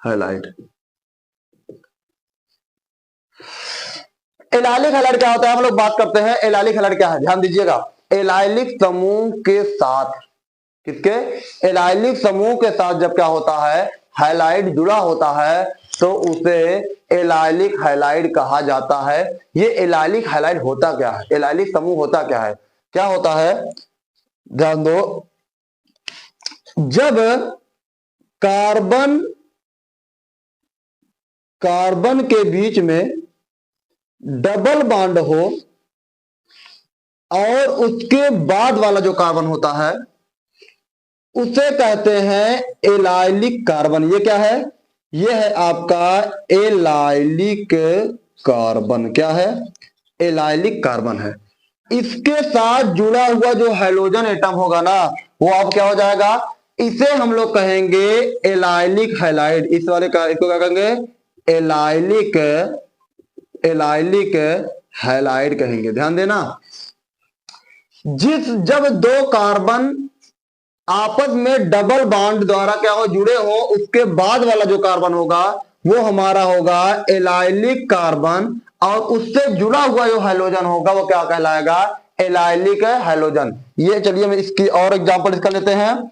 halide. Allylic halide क्या होता है, हम लोग बात करते हैं। एलाइलिक हैलाइड क्या है, ध्यान दीजिएगा। एलाइलिक समूह के साथ, किसके? एलाइलिक समूह के साथ जब क्या होता है? हैलाइड जुड़ा होता है, तो उसे एलाइलिक हैलाइड कहा जाता है। ये एलाइलिक हैलाइड होता क्या है? एलाइलिक समूह होता क्या है? क्या होता है? ध्यान दो, जब कार्बन कार्बन के बीच में डबल बॉन्ड हो और उसके बाद वाला जो कार्बन होता है उसे कहते हैं एलाइलिक कार्बन। ये क्या है? ये है आपका एलाइलिक कार्बन। क्या है? एलाइलिक कार्बन है। इसके साथ जुड़ा हुआ जो हाइड्रोजन एटम होगा ना, वो अब क्या हो जाएगा? इसे हम लोग कहेंगे एलाइलिक हैलाइड। इस वाले का इसको क्या कहेंगे? एलाइलिक, एलाइलिक हैलाइड कहेंगे। ध्यान देना, जब दो कार्बन आपस में डबल बॉन्ड द्वारा क्या हो? जुड़े हो, उसके बाद वाला जो कार्बन होगा वो हमारा होगा एलाइलिक कार्बन, और उससे जुड़ा हुआ जो हाइड्रोजन होगा वो क्या कहलाएगा? Allylic hydrogen. ये चलिए मैं इसकी और एग्जांपल इसका लेते हैं।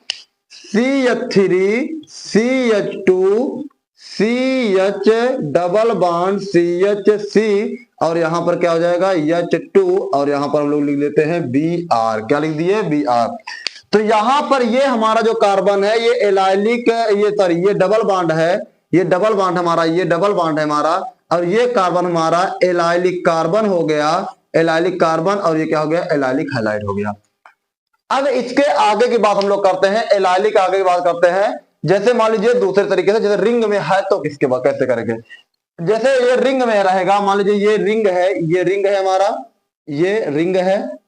CH3 CH2 CH double bond CHC, और यहां पर क्या हो जाएगा? H2, और यहां पर हम लोग लिख लेते हैं Br। क्या लिख दिए? Br। तो यहां पर ये हमारा जो कार्बन है ये एलाइलिक, ये सॉरी ये डबल बॉन्ड है, ये डबल बॉन्ड हमारा, ये डबल बॉन्ड है हमारा, और ये कार्बन हमारा एलाइलिक कार्बन हो गया, एलाइलिक कार्बन, और ये क्या हो गया? एलाइलिक हैलाइड हो गया। अब इसके आगे की बात हम लोग करते हैं, एलाइलिक आगे की बात करते हैं। जैसे मान लीजिए दूसरे तरीके से, जैसे रिंग में है तो किसके बाद कैसे करेंगे? जैसे ये रिंग में रहेगा, मान लीजिए ये रिंग है, ये रिंग है हमारा, ये रिंग है,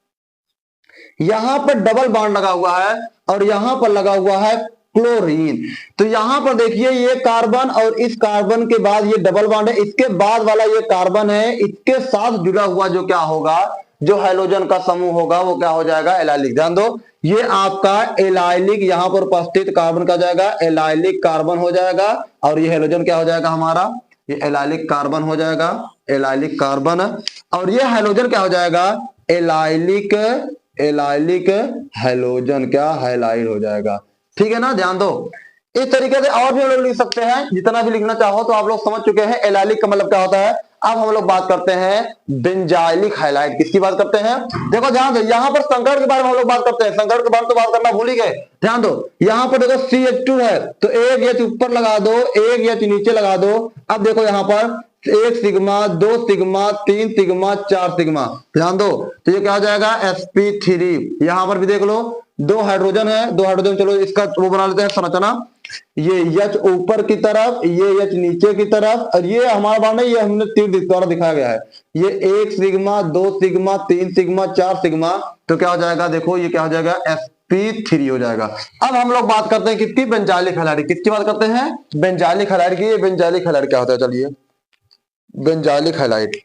यहां पर डबल बॉन्ड लगा हुआ है और यहां पर लगा हुआ है क्लोरीन। तो यहां पर देखिए ये कार्बन और इस कार्बन के बाद ये डबल बॉन्ड है, इसके बाद वाला ये कार्बन है, इसके साथ जुड़ा हुआ जो क्या होगा? जो हाइड्रोजन का समूह होगा वो क्या हो जाएगा? एलाइलिक। ध्यान दो, ये आपका एलाइलिक, यहां पर उपस्थित कार्बन का जाएगा एलाइलिक कार्बन हो जाएगा, और ये हाइड्रोजन क्या हो जाएगा हमारा? ये एलाइलिक कार्बन हो जाएगा, एलाइलिक कार्बन, और ये हाइड्रोजन क्या हो जाएगा? एलाइलिक, एलाइलिक हैलोजन, क्या? हैलाइड हो जाएगा। ठीक है ना? ध्यान दो, इस तरीके से और भी हम लोग लिख सकते हैं, जितना भी लिखना चाहो। तो आप लोग समझ चुके हैं एलाइलिक का मतलब क्या होता है। अब हम लोग बात करते हैं बेंजाइलिक हैलाइड। किसकी बात करते हैं? देखो ध्यान दो, यहां पर संकरण के बारे में हम लोग बात करते हैं। संकरण के बारे में तो बात करना भूल ही गए। ध्यान दो, यहां पर देखो CH2 है, तो एक एच ऊपर लगा दो, एक एच नीचे लगा दो। अब देखो यहां पर 1 सिग्मा, 2 सिग्मा, 3 सिग्मा, 4 सिग्मा। ध्यान दो, तो ये क्या हो जाएगा? sp3। यहां पर भी देख लो, 2 हाइड्रोजन है, 2 हाइड्रोजन। चलो इसका वो बना लेते हैं संरचना। ये H ऊपर की तरफ, ये H नीचे की तरफ, और ये हमारा बार नहीं, ये हमने तीर द्वारा दिखाया गया है। ये 1 सिग्मा, 2 सिग्मा, 3 सिग्मा, 4 सिग्मा। तो क्या हो जाएगा? देखो ये क्या हो जाएगा? sp3 हो जाएगा। अब हम लोग बात करते हैं किसकी? Benzylic halide. किसकी बात करते हैं? बेंजाइलिक हैलाइड की। ये बेंजाइलिक हैलाइड क्या होता है? चलिए, benzylic halide,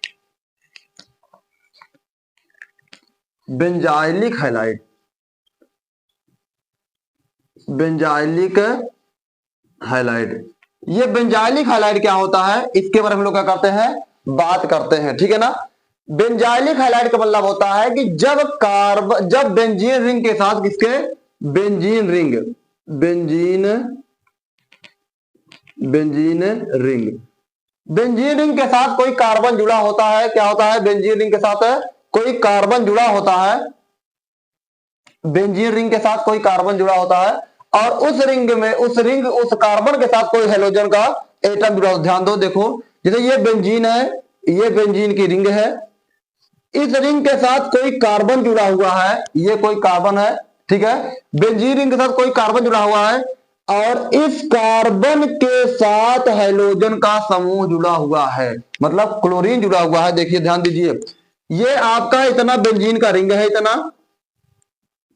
benzylic halide, benzylic highlight. ये बेंजाइलिक हाइलाइट क्या होता है, इसके बारे में हम लोग क्या करते हैं? बात करते हैं, ठीक है ना। बेंजाइलिक हाइलाइट का मतलब होता है कि जब बेंजीन रिंग के साथ, किसके? Benzene ring, benzene benzene ring, benzene ring के साथ कोई कार्बन जुड़ा होता है। क्या होता है? बेंजीन रिंग के साथ कोई कार्बन जुड़ा होता है। बेंजीन रिंग के साथ कोई कार्बन जुड़ा होता है, और उस उस कार्बन के साथ कोई हेलोजन का एटम जुड़ा होता है। ध्यान दो, देखो जैसे ये बेंजीन है, ये बेंजीन की रिंग है, इस रिंग के साथ कोई कार्बन जुड़ा हुआ है, ये कोई कार्बन है, ठीक है। बेंजीन रिंग के साथ कोई कार्बन जुड़ा हुआ है, और इस कार्बन के साथ हेलोजन का समूह जुड़ा हुआ है, मतलब क्लोरीन जुड़ा हुआ है। देखिए ध्यान दीजिए, ये आपका इतना बेंजीन का रिंग है, इतना।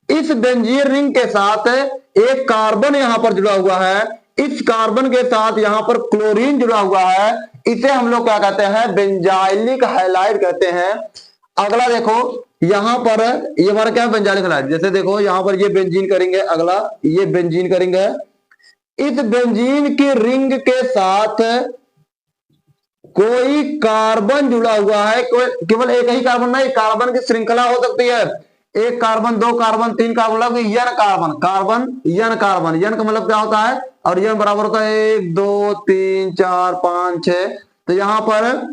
इस बेंजीन रिंग के साथ एक कार्बन यहां पर जुड़ा हुआ है, इस कार्बन के साथ यहां पर क्लोरीन जुड़ा हुआ है। इसे हम लोग क्या कहते हैं? बेंजाइलिक हैलाइड कहते हैं। अगला देखो, यहां पर ये हमारा क्या है? Benzylic halide. जैसे देखो यहां पर ये बेंजीन का रिंग है, अगला ये बेंजीन का रिंग है। इस बेंजीन की रिंग के साथ कोई कार्बन जुड़ा हुआ है, केवल एक ही कार्बन नहीं, कार्बन की श्रृंखला हो सकती है। एक कार्बन, 2 कार्बन, 3 कार्बन, मतलब यन कार्बन, कार्बन यन कार्बन। यन का मतलब क्या होता है? और यन बराबर होता है 1 2 3 4 5 6। तो यहां पर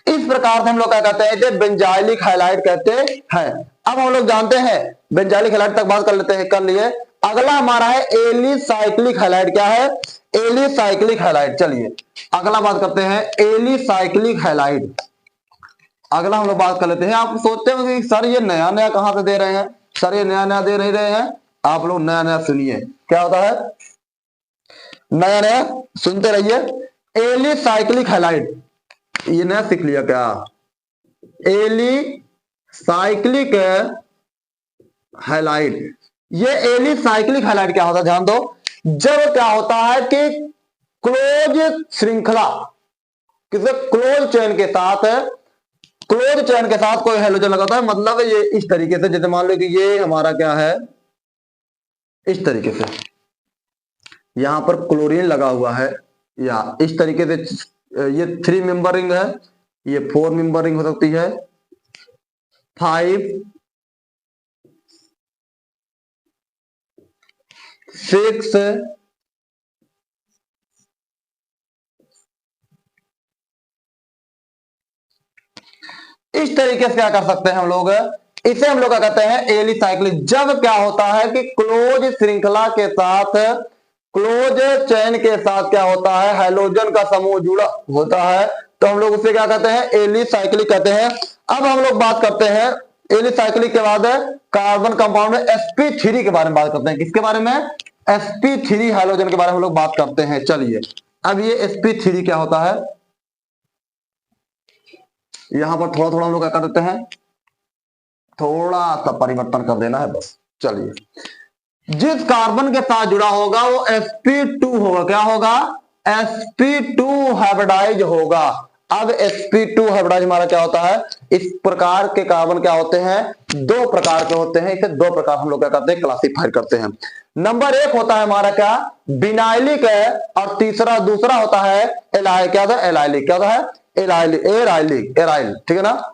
इस प्रकार से हम लोग क्या कहते हैं? इसे बेंजाइलिक हैलाइड कहते हैं। अब हम लोग जानते हैं, बेंजाइलिक हैलाइड तक बात कर लेते हैं, कर लिए। अगला हमारा है एलिसाइक्लिक हैलाइड। क्या है? Alicyclic halide. चलिए अगला बात करते हैं, एलिसाइक्लिक हैलाइड। अगला हम लोग बात कर लेते हैं। आप सोचते हो कि सर ये नया नया कहां से दे रहे हैं? सर ये नया नया दे नहीं रहे हैं, आप लोग नया नया सुनिए क्या होता है, नया नया सुनते रहिए। एलिसाइक्लिक हैलाइड, ये नया सीख लिया क्या? Alicyclic halide. ये एलिसाइक्लिक हैलाइड क्या होता है? ध्यान दो, जब क्या होता है कि क्लोज श्रृंखला, किसी क्लोज चेन के साथ, क्लोज चेन के साथ कोई हेलोजन लगाता है, मतलब ये इस तरीके से, जैसे मान लो कि ये हमारा क्या है, इस तरीके से यहां पर क्लोरीन लगा हुआ है, या इस तरीके से ये 3 मेंबर रिंग है, ये 4 मेंबर रिंग हो सकती है, 5 6 इस तरीके से क्या कर सकते हैं हम लोग, इसे हम लोग क्या कहते हैं? एलिसाइक्लिक। जब क्या होता है कि क्लोज श्रृंखला के साथ, क्लोज चेन के साथ क्या होता है? हेलोजन का समूह जुड़ा होता है, तो हम लोग उसे क्या कहते हैं? एलिसाइक्लिक कहते हैं। अब हम लोग बात करते हैं एलिसाइक्लिक के बाद कार्बन कंपाउंड में sp3 के बारे में बात करते हैं। किसके बारे में? sp3 हेलोजन के बारे में हम लोग बात करते हैं। चलिए अब ये sp3 क्या होता है, यहां पर थोड़ा थोड़ा हम लोग क्या कर देते हैं, थोड़ा सा परिवर्तन कर देना है बस। चलिए, जिस कार्बन के साथ जुड़ा होगा वो sp2 होगा। क्या होगा? sp2 हाइब्रिडाइज होगा। अब sp2 हाइब्रिडाइज हमारा क्या होता है? इस प्रकार के कार्बन क्या होते हैं? 2 प्रकार के होते हैं। इसे 2 प्रकार हम लोग क्या करते हैं? क्लासिफाई करते हैं। नंबर 1 होता है हमारा क्या? बिनाइलिक है, और दूसरा होता है एलाइलिक। क्या होता है? एलाइलिक। क्या होता है? एराइलिक, एराइल, ठीक है ना,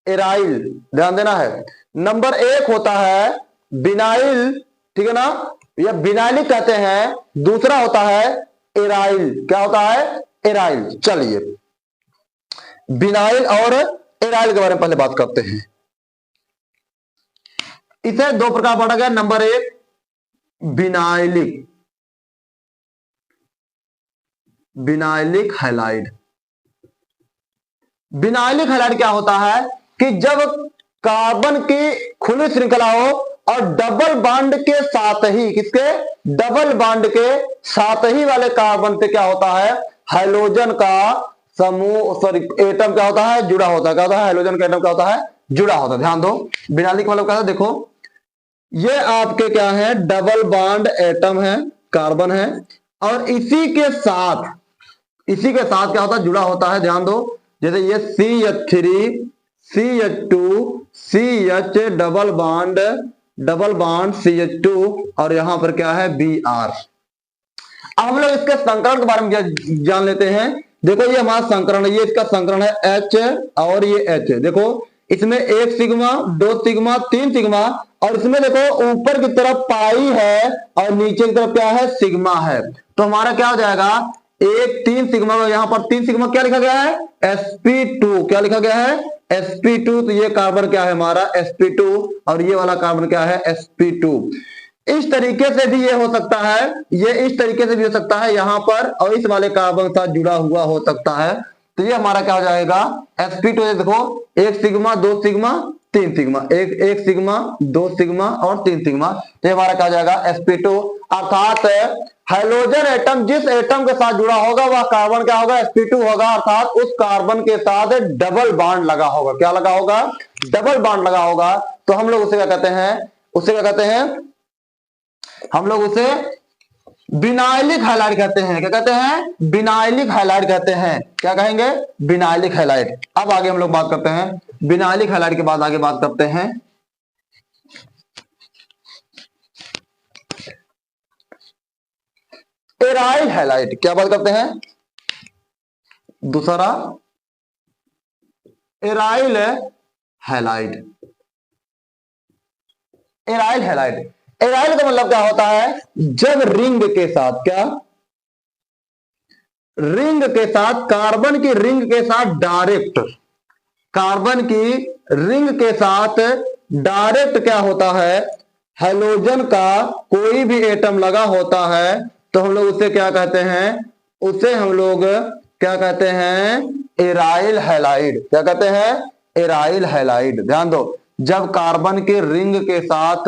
एराइल, ध्यान देना है। नंबर 1 होता है बिनाइल, ठीक है ना, या विनाइलिक कहते हैं, दूसरा होता है एराइल। क्या होता है? एराइल। चलिए विनाइल और एराइल के बारे में पहले बात करते हैं। इसे दो प्रकार बांटा गया। नंबर एक vinylic, vinylic halide. Vinylic halide क्या होता है कि जब कार्बन की खुली श्रृंखला हो और डबल बॉन्ड के साथ ही, किसके? डबल बॉन्ड के साथ ही वाले कार्बन से क्या होता है? हाइड्रोजन का समूह, सॉरी एटम क्या होता है? जुड़ा होता है। क्या होता है? हाइड्रोजन का एटम क्या होता है? जुड़ा होता है। ध्यान दो, विनाइलिक मतलब क्या है? देखो ये आपके क्या है? डबल बॉन्ड एटम है, कार्बन है, और इसी के साथ क्या होता है? जुड़ा होता है। ध्यान दो, जैसे ये CH3 CH2 CH double bond CH2 और यहां पर क्या है? Br। अब हम लोग इसके संकरण के बारे में जान लेते हैं। देखो ये हमारा संकरण है, ये इसका संकरण है H और ये H। देखो इसमें एक सिग्मा, दो सिग्मा, तीन सिग्मा, और इसमें देखो ऊपर की तरफ पाई है और नीचे की तरफ क्या है? सिग्मा है। तो हमारा क्या हो जाएगा? एक तीन सिग्मा, यहां पर तीन सिग्मा क्या लिखा गया है? sp2। क्या लिखा गया है? sp2। तो ये कार्बन क्या है हमारा? sp2, और ये वाला कार्बन क्या है? sp2। इस तरीके से भी ये हो सकता है, ये इस तरीके से भी हो सकता है यहां पर, और इस वाले कार्बन के साथ जुड़ा हुआ हो सकता है। तो ये हमारा क्या हो जाएगा? sp2। देखो एक सिग्मा, दो सिग्मा, तीन सिग्मा, एक सिग्मा, दो सिग्मा और तीन सिग्मा। तो हमारा क्या हो जाएगा? sp2। अर्थात हाइड्रोजन एटम जिस एटम के साथ जुड़ा होगा वह कार्बन क्या होगा? sp2 होगा। अर्थात उस कार्बन के साथ डबल बॉन्ड लगा होगा। क्या लगा होगा? डबल बॉन्ड लगा होगा। तो हम लोग उसे क्या कहते हैं? उसे क्या कहते हैं? हम लोग उसे विनाइलिक हैलाइड कहते हैं। क्या कहते हैं? विनाइलिक हैलाइड कहते हैं। क्या कहेंगे? Vinylic halide. अब आगे हम लोग बात करते हैं विनाइलिक हैलाइड के बाद आगे बात करते हैं एराइल हैलाइड। क्या बात करते हैं? दूसरा aryl halide. Aryl halide, aryl का मतलब क्या होता है? जब रिंग के साथ, क्या? रिंग के साथ, कार्बन की रिंग के साथ डायरेक्ट, कार्बन की रिंग के साथ डायरेक्ट क्या होता है? हाइड्रोजन का कोई भी एटम लगा होता है। तो हम लोग उसे क्या कहते हैं? उसे हम लोग क्या कहते हैं? Aryl halide. क्या कहते हैं? Aryl halide. ध्यान दो, जब कार्बन के रिंग के साथ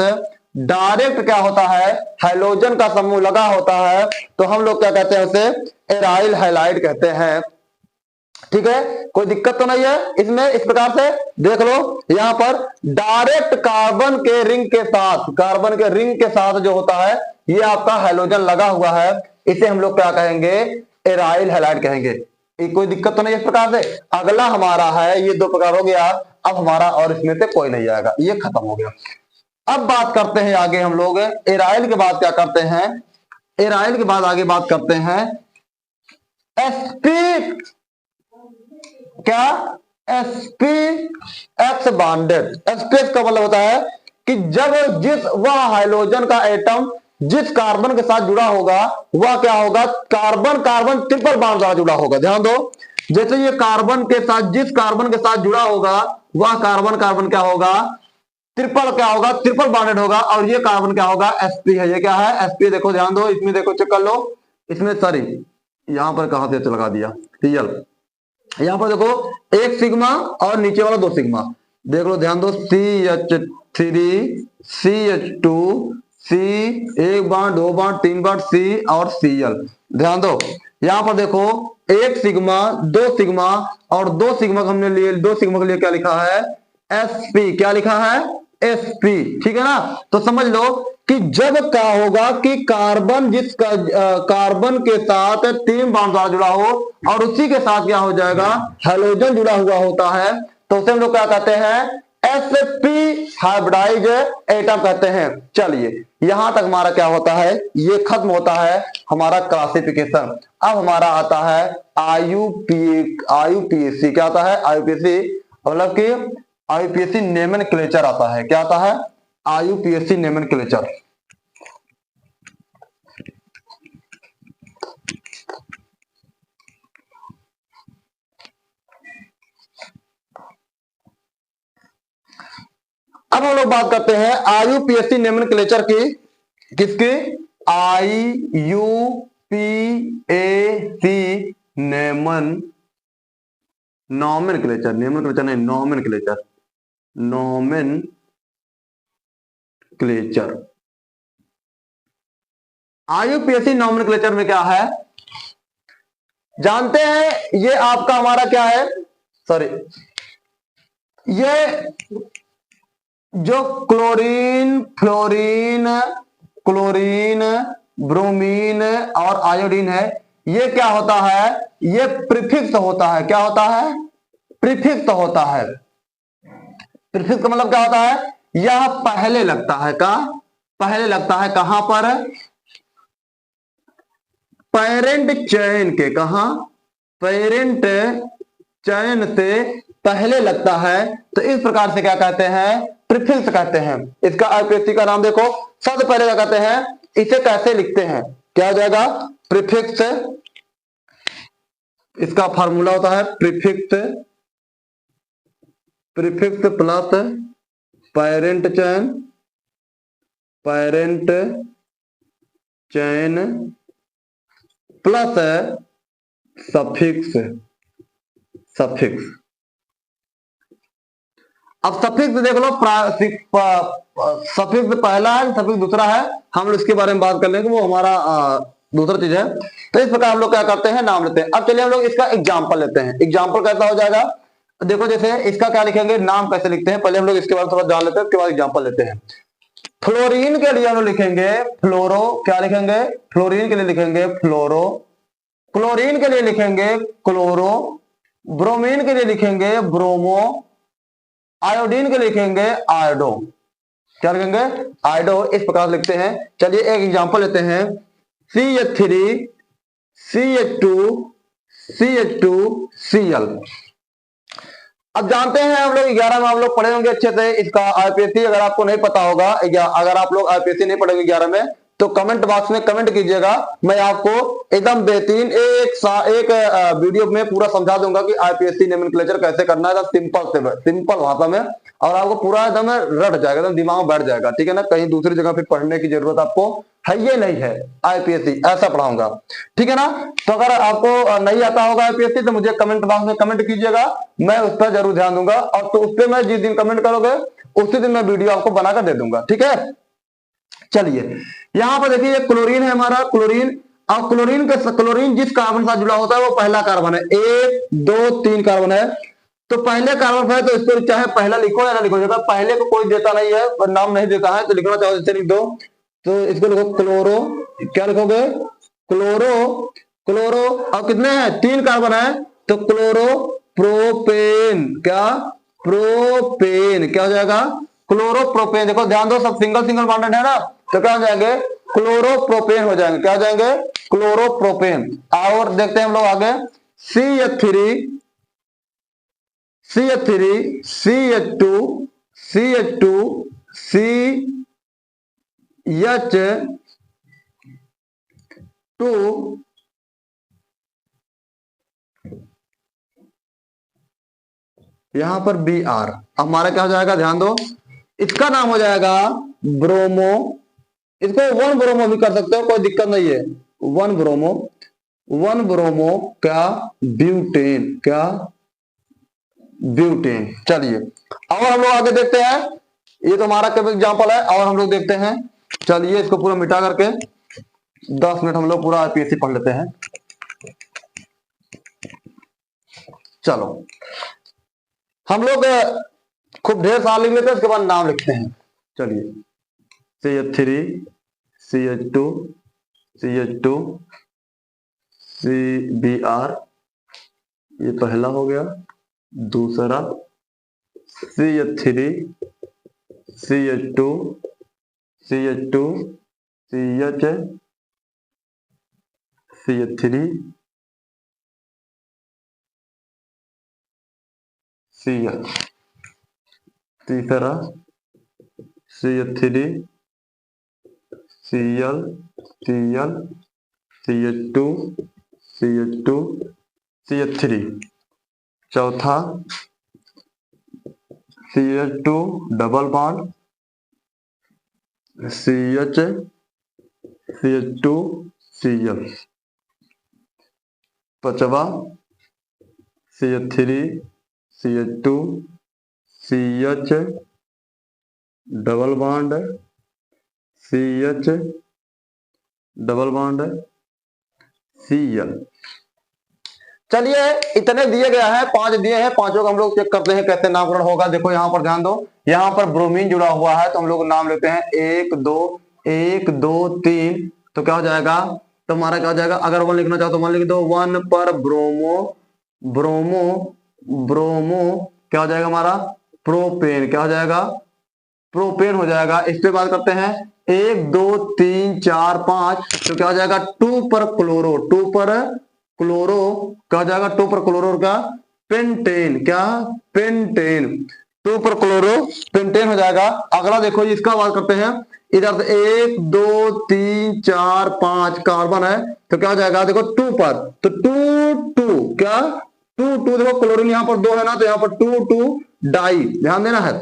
डायरेक्ट क्या होता है? हाइड्रोजन का समूह लगा होता है, तो हम लोग क्या कहते हैं? उसे एराइल हैलाइड कहते हैं। ठीक है, कोई दिक्कत तो नहीं है इसमें। इस प्रकार से देख लो, यहां पर डायरेक्ट कार्बन के रिंग के साथ, कार्बन के रिंग के साथ जो होता है, ये आपका हाइड्रोजन लगा हुआ है, इसे हम लोग क्या कहेंगे? एराइल हैलाइड कहेंगे। कोई दिक्कत तो नहीं इस प्रकार से। अगला हमारा है, ये दो प्रकार हो गया। अब हमारा और इसमें से कोई नहीं आएगा, ये खत्म हो गया। अब बात करते हैं आगे हम लोग एराइल के बाद क्या करते हैं? एराइल के बाद आगे बात करते हैं sp, क्या? sp x bonded. sp का मतलब होता है कि जब वह हाइड्रोजन का एटम जिस कार्बन के साथ जुड़ा होगा वह क्या होगा? कार्बन कार्बन ट्रिपल बॉन्ड द्वारा जुड़ा होगा। ध्यान दो, जैसे ये कार्बन के साथ, जिस कार्बन के साथ जुड़ा होगा वह कार्बन कार्बन क्या होगा? ट्रिपल क्या होगा? ट्रिपल बॉन्डेड होगा। और ये कार्बन क्या होगा? sp है। ये क्या है? sp। देखो ध्यान दो, इसमें देखो चेक कर लो, इसमें सॉरी यहां पर कहां से लगा दिया? Cl। यहां पर देखो एक सिग्मा और नीचे वाला दो सिग्मा। देख लो, ध्यान दो, CH3 CH2 C, एक बार, दो बार, तीन बार C और Cl। ध्यान दो, यहां पर देखो एक सिग्मा, दो सिग्मा, और दो सिग्मा हमने लिए, दो सिग्मा के लिए क्या लिखा है? sp। क्या लिखा है? sp। ठीक है ना? तो समझ लो कि जब क्या होगा कि कार्बन कार्बन के साथ तीन बॉन्ड द्वारा जुड़ा हो और उसी के साथ क्या हो जाएगा? हाइड्रोजन जुड़ा हुआ होता है, तो उसे हम लोग क्या कहते हैं? sp हाइब्रिडाइज एटम कहते हैं। चलिए यहां तक हमारा क्या होता है? ये खत्म होता है हमारा क्लासिफिकेशन। अब हमारा आता है IUPAC। क्या आता है? IUPAC मतलब कि IUPAC नोमेनक्लेचर आता है। क्या आता है? IUPAC nomenclature. अब हम लोग बात करते हैं IUPAC नोमेनक्लेचर की। किसकी? IUPAC नोमेनक्लेचर, नोमेनक्लेचर नहीं, नोमेनक्लेचर, नोमेनक्लेचर। IUPAC नोमेनक्लेचर में क्या है जानते हैं? ये आपका हमारा क्या है, सॉरी, ये जो क्लोरीन, फ्लोरीन, क्लोरीन, ब्रोमीन और आयोडीन है, ये क्या होता है? ये प्रीफिक्स होता है। क्या होता है? प्रीफिक्स होता है। प्रीफिक्स का मतलब क्या होता है? यह पहले लगता है। का पहले लगता है कहां पर? पेरेंट चेन के। कहां? पेरेंट चयन से पहले लगता है, तो इस प्रकार से क्या कहते हैं? प्रीफिक्स कहते हैं। इसका IUPAC का नाम देखो, सबसे पहले क्या कहते हैं? इसे कैसे लिखते हैं? क्या हो जाएगा? प्रीफिक्स। इसका फार्मूला होता है प्रीफिक्स, प्रीफिक्स प्लस पेरेंट चयन, पेरेंट चयन प्लस सफिक्स, सफिक्स। अब सफिक्स देख लो, सफिक्स पहला है, सफिक्स दूसरा है। हम लोग इसके बारे में बात कर लेंगे, वो हमारा दूसरा चीज है। तो इस प्रकार हम लोग क्या करते हैं? नाम लेते हैं। अब चलिए हम लोग इसका एग्जाम्पल लेते हैं। एग्जाम्पल कैसा हो जाएगा? देखो, जैसे इसका क्या लिखेंगे, नाम कैसे लिखते हैं, पहले हम लोग इसके बारे में थोड़ा जान लेते हैं, उसके बाद एग्जाम्पल लेते हैं। फ्लोरीन के लिए हम लोग लिखेंगे फ्लोरो। क्या लिखेंगे? फ्लोरीन के लिए लिखेंगे फ्लोरो। क्लोरीन के लिए लिखेंगे क्लोरो। ब्रोमीन के लिए लिखेंगे ब्रोमो। आयोडीन के लिखेंगे आयोडो। क्या लिखेंगे? आयोडो। इस प्रकार लिखते हैं। चलिए एक एग्जांपल लेते हैं। CH3 CH2 CH2 Cl। अब जानते हैं हम लोग 11 में हम लोग पढ़े होंगे अच्छे से इसका IUPAC। अगर आपको नहीं पता होगा, अगर आप लोग IUPAC नहीं पढ़ेंगे 11 में, तो कमेंट बॉक्स में कमेंट कीजिएगा। मैं आपको एकदम बेहतरीन एक वीडियो में पूरा समझा दूंगा कि IUPAC नोमेनक्लेचर कैसे करना है, सिंपल भाषा में, और आपको पूरा एकदम रट जाएगा, एकदम दिमाग में बैठ जाएगा। ठीक है ना? कहीं दूसरी जगह फिर पढ़ने की जरूरत आपको है ये नहीं है। IUPAC ऐसा पढ़ाऊंगा। ठीक है ना? तो अगर आपको नहीं आता होगा IUPAC, तो मुझे कमेंट बॉक्स में कमेंट कीजिएगा, मैं उस पर जरूर ध्यान दूंगा। और तो उस पर मैं जिस दिन कमेंट करोगे उसी दिन मैं वीडियो आपको बनाकर दे दूंगा। ठीक है? चलिए यहां पर देखिए, क्लोरीन है हमारा, क्लोरीन। अब क्लोरीन जिस कार्बन के साथ जुड़ा होता है वो पहला कार्बन है। 1 2 3 कार्बन है, तो पहले कार्बन है, तो इसको चाहे पहला लिखो या ना लिखो। अगर पहले को कोई देता नहीं है, नाम नहीं देता है, तो लिखना चाहो जैसे लिख दो। तो इसको लिखो क्लोरो। क्या लिखोगे? क्लोरो। क्लोरो। अब कितने हैं? 3 कार्बन है, तो क्लोरो प्रोपेन। क्या? प्रोपेन। क्या हो जाएगा? क्लोरोप्रोपेन। देखो ध्यान दो, सब सिंगल सिंगल बॉन्डेड है ना, तो क्या हो जाएंगे? क्लोरोप्रोपेन हो जाएंगे। क्या हो जाएंगे? क्लोरोप्रोपेन। और देखते हैं हम लोग आगे। CH3 CH3 CH2 CH2 CH2 यहां पर Br। हमारा क्या हो जाएगा? ध्यान दो, इसका नाम हो जाएगा ब्रोमो। इसको 1 ब्रोमो भी कर सकते हो, कोई दिक्कत नहीं है। 1 ब्रोमो, 1 ब्रोमो क्या? ब्यूटेन। क्या? ब्यूटेन। चलिए और हम लोग आगे देखते हैं। ये तो हमारा केवल एग्जांपल है, और हम लोग देखते हैं। चलिए इसको पूरा मिटा करके 10 मिनट हम लोग पूरा IUPAC पढ़ लेते हैं। चलो हम लोग खूब ढेर सारा लिख लेते हैं, उसके बाद नाम लिखते हैं। चलिए CH3 CH2 CH2 CBr, ये पहला हो गया। दूसरा CH3 CH2 CH2 CH3 Cl। तीसरा CH3 Cl Cl CH2 CH2 CH3। चौथा CH2 double bond CH CH2 Cl, पांचवा CH3 CH2 CH double bond CH double bond Cl। चलिए इतने दिए गया है, 5 दिए हैं, पांचों का हम लोग चेक करते हैं कैसे नामकरण होगा। देखो यहाँ पर ध्यान दो, यहाँ पर ब्रोमीन जुड़ा हुआ है तो हम लोग नाम लेते हैं 1 2 3, तो क्या हो जाएगा, तो हमारा क्या हो जाएगा, अगर 1 लिखना चाहो तो 1 लिख दो। 1 पर ब्रोमो ब्रोमो ब्रोमो क्या हो जाएगा हमारा, प्रोपेन, क्या हो जाएगा, प्रोपेन हो जाएगा। इस पे बात करते हैं 1 2 3 4 5, तो क्या हो जाएगा 2 पर क्लोरो, 2 पर क्लोरो क्या हो जाएगा, 2 पर क्लोरो का पेंटेन, क्या पेंटेन, 2 पर क्लोरो पेंटेन हो जाएगा। अगला देखो इसका बात करते हैं, इधर से 1 2 3 4 5 कार्बन है तो क्या हो जाएगा, देखो 2 पर, तो 2 2 क्या 2 2, देखो क्लोरीन यहाँ पर 2 है ना, तो यहाँ पर 2 2 डाई, ध्यान देना है,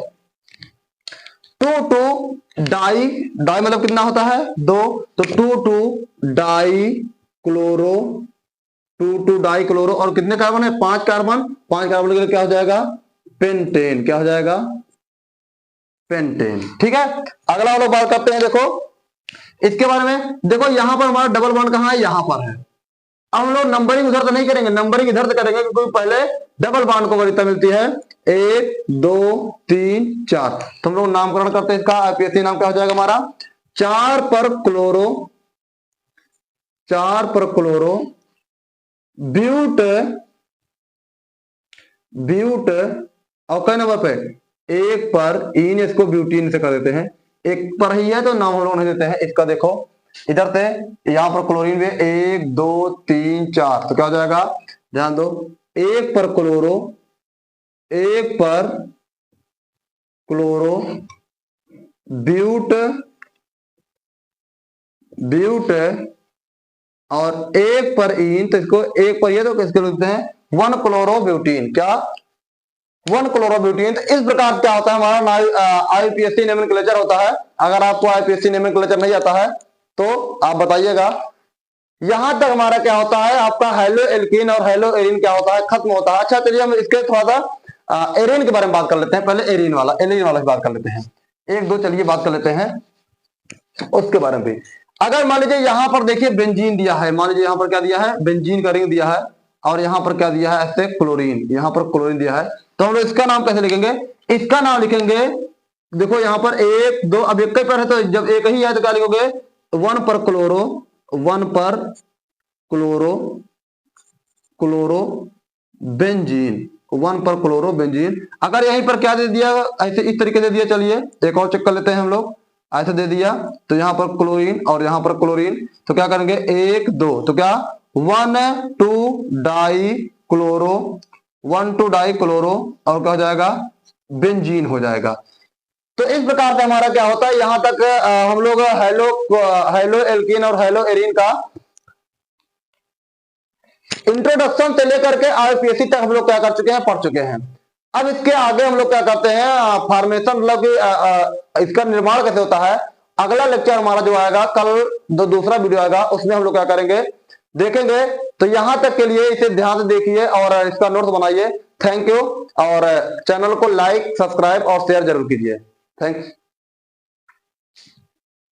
2 2 डाई, डाई मतलब कितना होता है 2, तो 2 2 डाई क्लोरो, 2 2 डाई क्लोरो, और कितने कार्बन है 5 कार्बन, 5 कार्बन के लिए क्या हो जाएगा पेंटेन, क्या हो जाएगा पेंटेन। ठीक है, अगला हम लोग बात करते हैं, देखो इसके बारे में, देखो यहां पर हमारा डबल बॉन्ड कहां है, यहां पर है। अब हम लोग नंबरिंग उधर तो नहीं करेंगे, नंबरिंग इधर से करेंगे क्योंकि पहले डबल बॉन्ड को वरीयता मिलती है 1 2 3 4, तो हम लोग नामकरण करते हैं इसका, आईपीएससी नाम क्या हो जाएगा हमारा, 4 पर क्लोरो, 4 पर क्लोरो ब्यूट ब्यूट, और कई नंबर पे 1 पर इन, इसको ब्यूटीन से कर देते हैं, 1 पर ही है तो नाम हम लोग नहीं देते हैं इसका। देखो इधर से यहां पर क्लोरीन भी 1 2 3 4, तो क्या हो जाएगा, ध्यान दो 1 पर क्लोरो, 1 पर क्लोरो ब्यूट ब्यूट, और 1 पर इन, तो इसको 1 पर ये तो किसके लिखते हैं 1 क्लोरो ब्यूटीन, क्या 1 क्लोरो ब्यूटीन। तो इस प्रकार क्या होता है हमारा आईपीएससी नोमेनक्लेचर होता है। अगर आपको आईपीएससी नोमेनक्लेचर नहीं आता है तो आप बताइएगा। यहां तक हमारा क्या होता है, आपका हेलो एल्कीन और हेलो एरिन क्या होता है, खत्म होता है। अच्छा चलिए हम इसके थोड़ा सा एरिन के बारे में बात कर लेते हैं, पहले एरिन वाला बात कर लेते हैं, 1 2 चलिए बात कर लेते हैं उसके बारे में भी। अगर मान लीजिए यहां पर देखिए बेंजीन दिया है, मान लीजिए यहां पर क्या दिया है, बेंजीन का रिंग दिया है, और यहां पर क्या दिया है ऐसे क्लोरीन, यहां पर क्लोरीन दिया है, तो हम लोग इसका नाम कैसे लिखेंगे, इसका नाम लिखेंगे, देखो यहां पर 1 2, अब एक ही पर है तो जब एक ही है तो क्या लिखोगे 1 पर क्लोरो, 1 पर क्लोरो क्लोरो बेंजीन, 1 पर क्लोरो बेंजीन। अगर यहीं पर क्या दे दिया, ऐसे इस तरीके से दिया, चलिए एक और चेक कर लेते हैं हम लोग, ऐसे दे दिया तो यहां पर क्लोरीन और यहां पर क्लोरीन, तो क्या करेंगे 1 2, तो क्या 1 2 डाई क्लोरो, 1 2 डाई क्लोरो, और क्या हो जाएगा बेंजीन हो जाएगा। तो इस प्रकार से हमारा क्या होता है, यहां तक हम लोग हेलो एल्कीन और हेलो एरिन का इंट्रोडक्शन से लेकर के आईपीएससी तक हम लोग क्या कर चुके हैं, पढ़ चुके हैं। अब इसके आगे हम लोग क्या करते हैं, फॉर्मेशन मतलब कि इसका निर्माण कैसे होता है, अगला लेक्चर हमारा जो आएगा कल, जो दूसरा वीडियो आएगा उसमें हम लोग क्या करेंगे देखेंगे। तो यहां तक के लिए इसे ध्यान से देखिए और इसका नोट्स बनाइए। थैंक यू, और चैनल को लाइक सब्सक्राइब और शेयर जरूर कीजिए। थैंक्स।